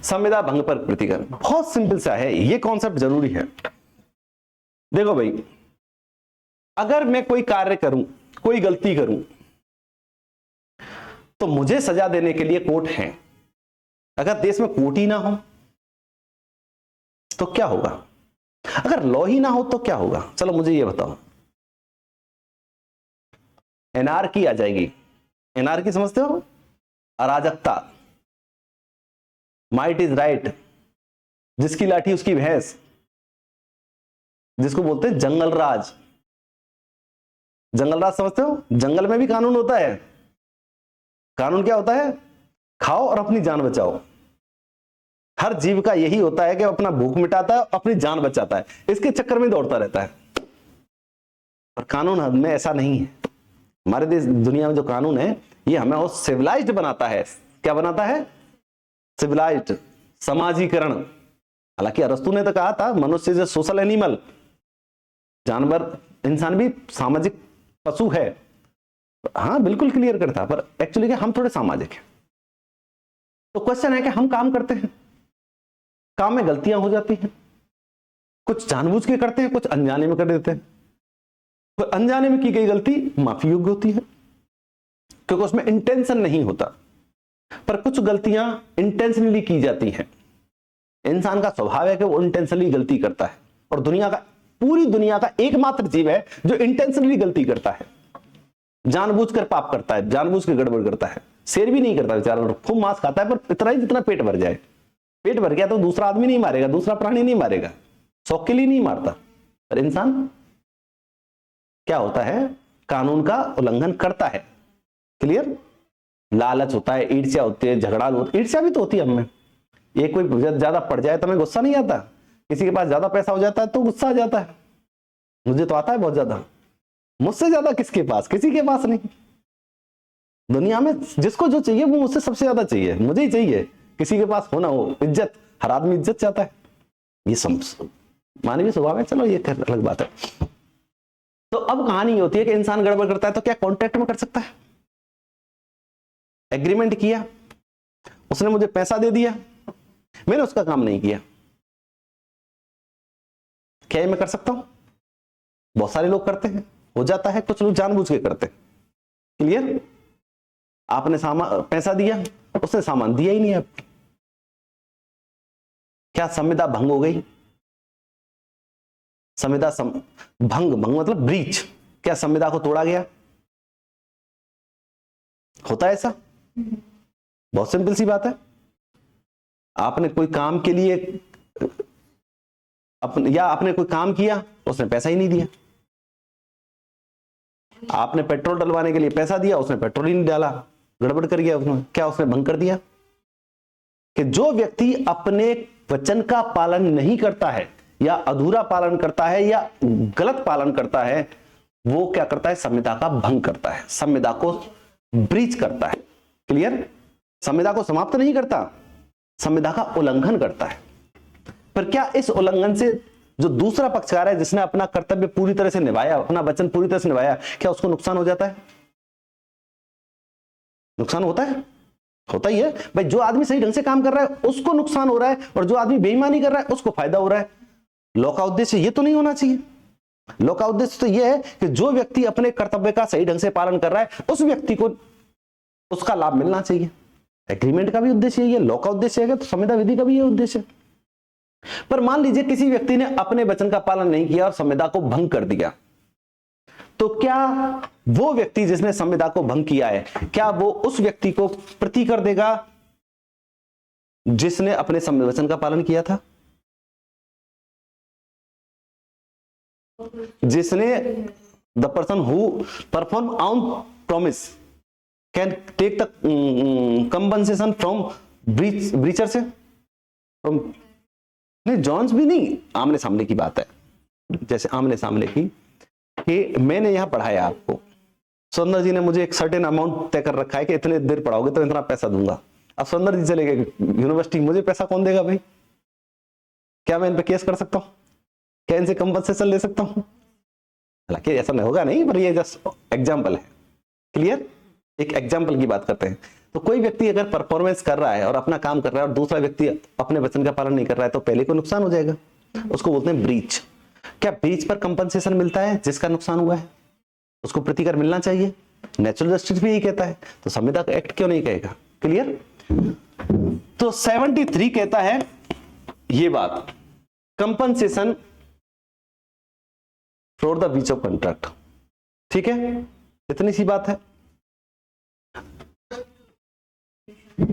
संविदा भंग पर प्रतिकर बहुत सिंपल सा है, ये कॉन्सेप्ट जरूरी है। देखो भाई, अगर मैं कोई कार्य करूं, कोई गलती करूं, तो मुझे सजा देने के लिए कोर्ट है। अगर देश में कोर्ट ही ना हो तो क्या होगा? अगर लॉ ही ना हो तो क्या होगा? चलो मुझे ये बताओ। एनआरकी आ जाएगी। एनआरकी समझते हो? अराजकता। माइट इज राइट, जिसकी लाठी उसकी भैंस, जिसको बोलते हैं जंगल राज। जंगल राज समझते हो? जंगल में भी कानून होता है। कानून क्या होता है? खाओ और अपनी जान बचाओ। हर जीव का यही होता है कि अपना भूख मिटाता है, अपनी जान बचाता है, इसके चक्कर में दौड़ता रहता है। और कानून में ऐसा नहीं है। हमारे देश दुनिया में जो कानून है, ये हमें और सिविलाइज्ड बनाता है। क्या बनाता है? सिविलाइज्ड, समाजीकरण। हालांकि अरस्तु ने तो कहा था मनुष्य इज सोशल एनिमल, जानवर, इंसान भी सामाजिक पशु है। हाँ बिल्कुल क्लियर करता, पर एक्चुअली हम थोड़े सामाजिक हैं। तो क्वेश्चन है कि हम काम करते हैं, काम में गलतियां हो जाती हैं, कुछ जानबूझ के करते हैं, कुछ अनजाने में कर देते हैं। तो अनजाने में की गई गलती माफी योग्य होती है, क्योंकि उसमें इंटेंशन नहीं होता। पर कुछ गलतियां इंटेंशनली की जाती हैं। इंसान का स्वभाव है कि वो इंटेंशनली गलती करता है, और पूरी दुनिया का एकमात्र जीव है जो इंटेंशनली गलती करता है, जानबूझकर पाप करता है, जानबूझ के गड़बड़ करता है। शेर भी नहीं करता बेचारा, खूब मांस खाता है, पर इतना ही जितना पेट भर जाए। पेट भर गया तो दूसरा आदमी नहीं मारेगा, दूसरा प्राणी नहीं मारेगा, शौक के लिए नहीं मारता। पर इंसान क्या होता है? कानून का उल्लंघन करता है। क्लियर? लालच होता है, ईर्ष्या होती है, झगड़ा होता है। ईर्ष्या भी तो होती है हमें। ये कोई ज्यादा पड़ जाए तो हमें गुस्सा नहीं आता, किसी के पास ज्यादा पैसा हो जाता है तो गुस्सा आ जाता है। मुझे तो आता है बहुत ज्यादा, मुझसे ज्यादा किसके पास? किसी के पास नहीं। दुनिया में जिसको जो चाहिए वो मुझसे सबसे ज्यादा चाहिए, मुझे ही चाहिए। किसी के पास हो ना हो, इज्जत, हर आदमी इज्जत चाहता है, ये मानवीय स्वभाव है। चलो ये अलग बात है। तो अब कहानी होती है कि इंसान गड़बड़ करता है तो क्या कॉन्ट्रैक्ट में कर सकता है? एग्रीमेंट किया, उसने मुझे पैसा दे दिया, मैंने उसका काम नहीं किया, क्या ये मैं कर सकता हूं? बहुत सारे लोग करते हैं, हो जाता है, कुछ लोग जानबूझ के करते हैं। क्लियर? आपने सामान पैसा दिया, उसने सामान दिया ही नहीं आपको, क्या संविदा भंग हो गई? संविदा भंग मतलब ब्रीच, क्या संविदा को तोड़ा गया? होता है ऐसा? बहुत सिंपल सी बात है। आपने कोई काम के लिए आपने कोई काम किया, उसने पैसा ही नहीं दिया। आपने पेट्रोल डलवाने के लिए पैसा दिया, उसने पेट्रोल ही नहीं डाला, गड़बड़ कर गया उसने, क्या उसने भंग कर दिया? कि जो व्यक्ति अपने वचन का पालन नहीं करता है, या अधूरा पालन करता है, या गलत पालन करता है, वो क्या करता है? संविदा का भंग करता है, संविदा को ब्रीच करता है। क्लियर? संविदा को समाप्त नहीं करता, संविदा का उल्लंघन करता है। पर क्या इस उल्लंघन से जो दूसरा पक्षकार है, जिसने अपना कर्तव्य पूरी तरह से निभाया, अपना वचन पूरी तरह से निभाया, क्या उसको नुकसान हो जाता है? नुकसान होता है? होता ही है भाई। जो आदमी सही ढंग से काम कर रहा है उसको नुकसान हो रहा है, और जो आदमी बेईमानी कर रहा है उसको फायदा हो रहा है। लॉ का उद्देश्य ये तो नहीं होना चाहिए। लॉ का उद्देश्य तो यह है कि जो व्यक्ति अपने कर्तव्य का सही ढंग से पालन कर रहा है, उस व्यक्ति को उसका लाभ मिलना चाहिए। एग्रीमेंट का भी उद्देश्य यही है, लॉ का उद्देश्य है, तो संविदा विधि का भी ये उद्देश्य है। पर मान लीजिए किसी व्यक्ति ने अपने वचन का पालन नहीं किया और संविदा को भंग कर दिया, तो क्या वो व्यक्ति जिसने संविदा को भंग किया है, क्या वो उस व्यक्ति को प्रति कर देगा जिसने अपने वचन का पालन किया था? जिसने the person who perform on promise can take the compensation from breacher से, फ्रॉम नहीं, जॉन्स भी नहीं, आमने सामने की बात है। जैसे आमने सामने की, कि मैंने यहां पढ़ाया आपको, सुंदर जी ने मुझे एक सर्टेन अमाउंट तय कर रखा है कि इतने देर पढ़ाओगे तो इतना पैसा दूंगा। अब सुंदर जी चले गए यूनिवर्सिटी, मुझे पैसा कौन देगा भाई? क्या मैं इन पे केस कर सकता हूं? क्या इनसे कंपनसेशन ले सकता हूं? हालांकि ऐसा नहीं होगा, नहीं, पर ये जस्ट एग्जाम्पल है। क्लियर? एक एग्जाम्पल की बात करते हैं। तो कोई व्यक्ति अगर परफॉर्मेंस कर रहा है और अपना काम कर रहा है, और दूसरा व्यक्ति अपने वचन का पालन नहीं कर रहा है, तो पहले को नुकसान हो जाएगा, उसको बोलते हैं ब्रीच। क्या ब्रीच पर कंपनसेशन मिलता है? जिसका नुकसान हुआ है उसको प्रतिकर मिलना चाहिए, नेचुरल जस्टिस भी यही कहता है, तो संविदा का एक्ट क्यों नहीं कहेगा? क्लियर? तो 73 कहता है ये बात, compensation for the breach of contract. ठीक है, इतनी सी बात है।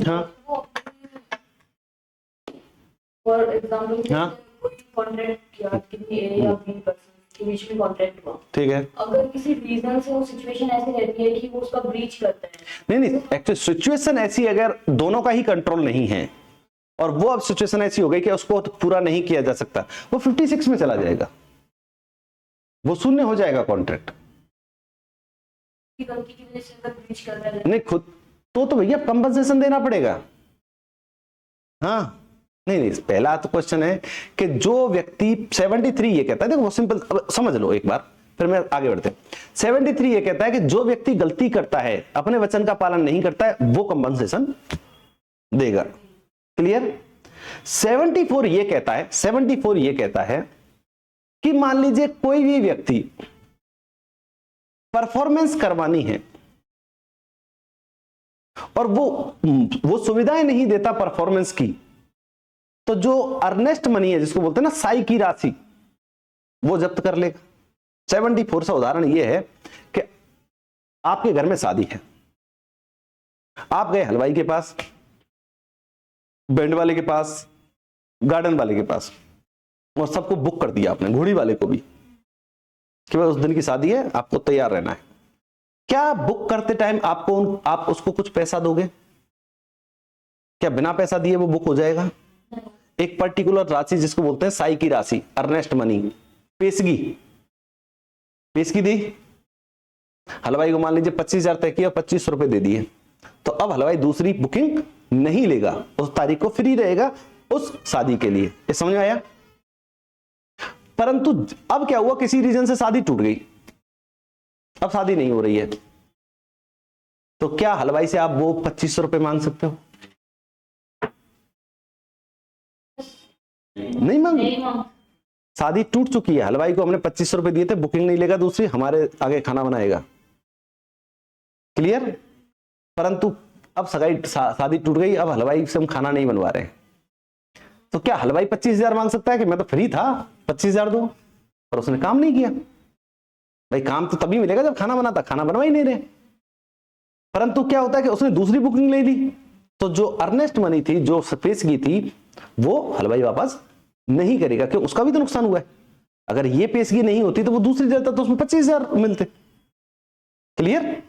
हाँ, फॉर एग्जांपल, हाँ, कॉन्ट्रैक्ट किया किसी ए या बी पर्सन के बीच में कॉन्ट्रैक्ट हुआ, ठीक है। अगर किसी रीजन से वो सिचुएशन ऐसी रहती है कि वो उसका ब्रीच करता है, नहीं, एक्चुअली सिचुएशन ऐसी, अगर दोनों का ही कंट्रोल नहीं है और वो अब सिचुएशन ऐसी हो गई कि उसको पूरा नहीं किया जा सकता, वो 56 में चला जाएगा, वो शून्य हो जाएगा कॉन्ट्रैक्ट। की गलती की वजह से अगर ब्रीच कर रहा है, नहीं खुद तो भैया कंपनसेशन देना पड़ेगा। हाँ, नहीं, पहला तो क्वेश्चन है कि जो व्यक्ति 73 ये कहता है, देखो वो सिंपल समझ लो एक बार, फिर मैं आगे बढ़ते हैं। 73 ये कहता है कि जो व्यक्ति गलती करता है, अपने वचन का पालन नहीं करता है, वो कंपनसेशन देगा। क्लियर? 74 ये कहता है कि मान लीजिए कोई भी व्यक्ति परफॉर्मेंस करवानी है और वो सुविधाएं नहीं देता परफॉर्मेंस की, तो जो अर्नेस्ट मनी है, जिसको बोलते हैं ना साई की राशि, वो जब्त कर लेगा। 74 से उदाहरण ये है कि आपके घर में शादी है, आप गए हलवाई के पास, बैंड वाले के पास, गार्डन वाले के पास, और सबको बुक कर दिया आपने, घोड़ी वाले को भी, कि भाई उस दिन की शादी है, आपको तैयार रहना है। क्या बुक करते टाइम आप उसको कुछ पैसा दोगे? क्या बिना पैसा दिए वो बुक हो जाएगा? एक पर्टिकुलर राशि, जिसको बोलते हैं साई की राशि, अर्नेस्ट मनी, पेशगी दी, हलवाई को मान लीजिए 25,000 तय किया, 2500 रुपए दे दिए, तो अब हलवाई दूसरी बुकिंग नहीं लेगा, उस तारीख को फ्री रहेगा उस शादी के लिए। ये समझ में आया? परंतु अब क्या हुआ, किसी रीजन से शादी टूट गई, अब शादी नहीं हो रही है, तो क्या हलवाई से आप वो 2500 रुपए मांग सकते हो? नहीं मांग, नहीं मांग, शादी टूट चुकी है, हलवाई को हमने 2500 रुपए दिए थे, बुकिंग नहीं लेगा दूसरी, हमारे आगे खाना बनाएगा। क्लियर? परंतु अब शादी टूट गई, अब हलवाई से हम खाना नहीं बनवा रहे, तो क्या हलवाई 25,000 मांग सकता है कि मैं तो फ्री था 25,000 दो? पर उसने काम नहीं किया। भाई काम तो तभी मिलेगा जब खाना बनाता, खाना बनवा ही नहीं रहे। परंतु क्या होता है कि उसने दूसरी बुकिंग ले ली, तो जो अर्नेस्ट मनी थी, जो पेशगी थी, वो हलवाई वापस नहीं करेगा, क्यों? उसका भी तो नुकसान हुआ है। अगर ये पेशगी नहीं होती तो वो दूसरी देता, तो उसमें 25,000 मिलते। क्लियर?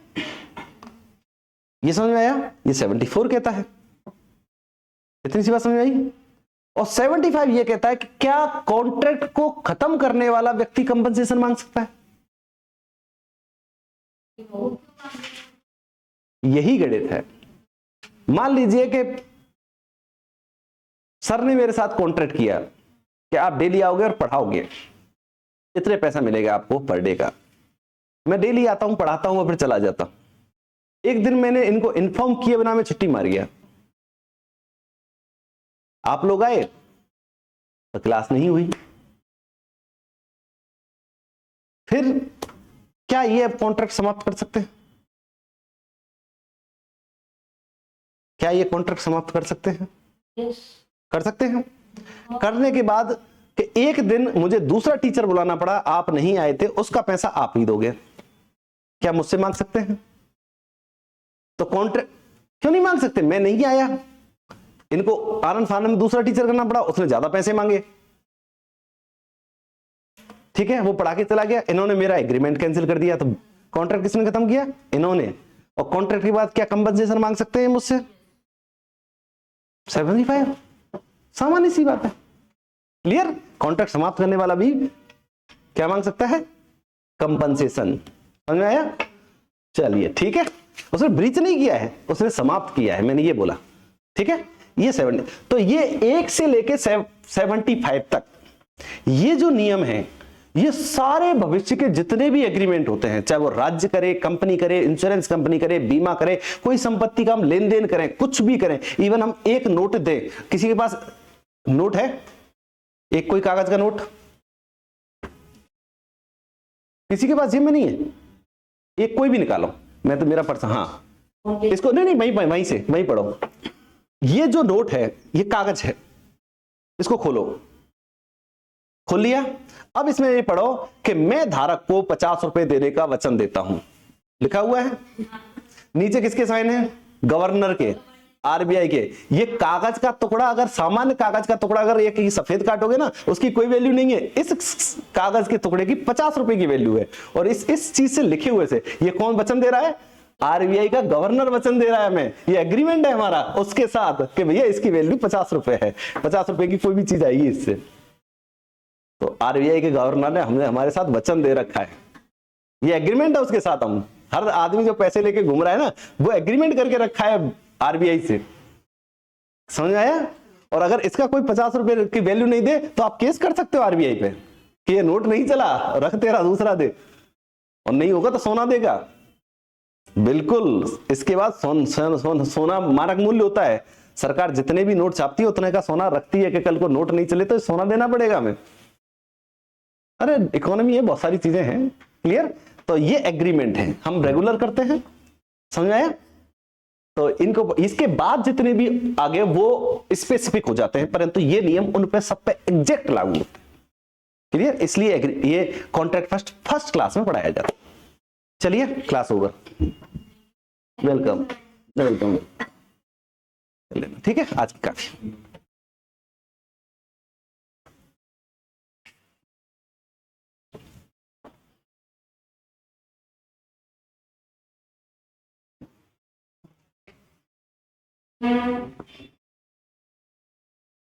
ये समझ में आया? ये 74 कहता है, इतनी सी बात समझ में आई। और 75 ये कहता है कि क्या कॉन्ट्रैक्ट को खत्म करने वाला व्यक्ति कंपनसेशन मांग सकता है? यही गणित है। मान लीजिए कि सर ने मेरे साथ कॉन्ट्रैक्ट किया कि आप डेली आओगे और पढ़ाओगे, इतने पैसा मिलेगा आपको पर डे का। मैं डेली आता हूं, पढ़ाता हूं और फिर चला जाता हूं। एक दिन मैंने इनको इन्फॉर्म किए बिना मैं छुट्टी मार गया, आप लोग आए तो क्लास नहीं हुई। फिर क्या ये अब कॉन्ट्रैक्ट समाप्त कर सकते हैं? क्या ये कॉन्ट्रैक्ट समाप्त कर सकते हैं? यस, कर सकते हैं। करने के बाद कि एक दिन मुझे दूसरा टीचर बुलाना पड़ा, आप नहीं आए थे, उसका पैसा आप ही दोगे, क्या मुझसे मांग सकते हैं? तो कॉन्ट्रैक्ट क्यों नहीं मांग सकते? मैं नहीं आया, इनको आनंद फानन में दूसरा टीचर करना पड़ा, उसने ज्यादा पैसे मांगे, ठीक है, वो पढ़ा के चला गया, इन्होंने मेरा एग्रीमेंट कैंसिल कर दिया, तो कॉन्ट्रैक्ट किसने खत्म किया? इन्होंने। और कॉन्ट्रैक्ट के बाद क्या कंपनसेशन मांग सकते हैं मुझसे? 75, सामान्य सी बात है। क्लियर? कॉन्ट्रैक्ट समाप्त करने वाला भी क्या मांग सकता है? कंपनसेशन। समझ में आया? चलिए ठीक है, उसने ब्रीच नहीं किया है, उसने समाप्त किया है, मैंने ये बोला, ठीक है। ये 70, तो ये 1 से लेके 75 तक ये जो नियम है, ये सारे भविष्य के जितने भी एग्रीमेंट होते हैं, चाहे वो राज्य करे, कंपनी करे, इंश्योरेंस कंपनी करे, बीमा करे, कोई संपत्ति का हम लेन देन करें, कुछ भी करें, इवन हम एक नोट दें, किसी के पास नोट है, एक कोई कागज का नोट किसी के पास जिम में नहीं है, एक कोई भी निकालो, मैं तो मेरा पर्स, हाँ इसको नहीं वहीं पढ़ो। ये जो नोट है, ये कागज है, इसको खोलो, खोल लिया। अब इसमें ये पढ़ो कि मैं धारक को 50 रुपए देने का वचन देता हूं, लिखा हुआ है। नीचे किसके साइन है? गवर्नर के, आरबीआई के। ये कागज का टुकड़ा, अगर सामान्य कागज का टुकड़ा अगर एक सफेद काटोगे ना, उसकी कोई वैल्यू नहीं है, इस कागज के टुकड़े की 50 रुपए की वैल्यू है। और इस चीज से लिखे हुए से ये कौन वचन दे रहा है? आरबीआई का गवर्नर वचन दे रहा है हमें, ये एग्रीमेंट है हमारा उसके साथ कि भैया इसकी वैल्यू 50 रुपए है, 50 रुपए की कोई भी चीज आएगी इससे। तो आरबीआई के गवर्नर ने हमने हमारे साथ वचन दे रखा है, ये एग्रीमेंट है उसके साथ। हम हर आदमी जो पैसे लेके घूम रहा है ना, वो एग्रीमेंट करके रखा है आरबीआई से। समझ आया? और अगर इसका कोई 50 रुपए की वैल्यू नहीं दे तो आप केस कर सकते हो आरबीआई पे कि ये नोट नहीं चला, रख तेरा दूसरा दे, और नहीं होगा तो सोना देगा। बिल्कुल, इसके बाद सोना मारक मूल्य होता है, सरकार जितने भी नोट छापती है उतने का सोना रखती है कि कल को नोट नहीं चले तो सोना देना पड़ेगा हमें। अरे इकोनॉमी है, बहुत सारी चीजें हैं। क्लियर? तो ये एग्रीमेंट है, हम रेगुलर करते हैं। समझ आया? तो इनको, इसके बाद जितने भी आगे वो स्पेसिफिक हो जाते हैं, परंतु ये नियम उन पे सब पे एग्जैक्ट लागू होते हैं। क्लियर? इसलिए ये कॉन्ट्रैक्ट फर्स्ट क्लास में पढ़ाया जाता है। चलिए क्लास ओवर, वेलकम वेलकम। ठीक है, आज की काफी।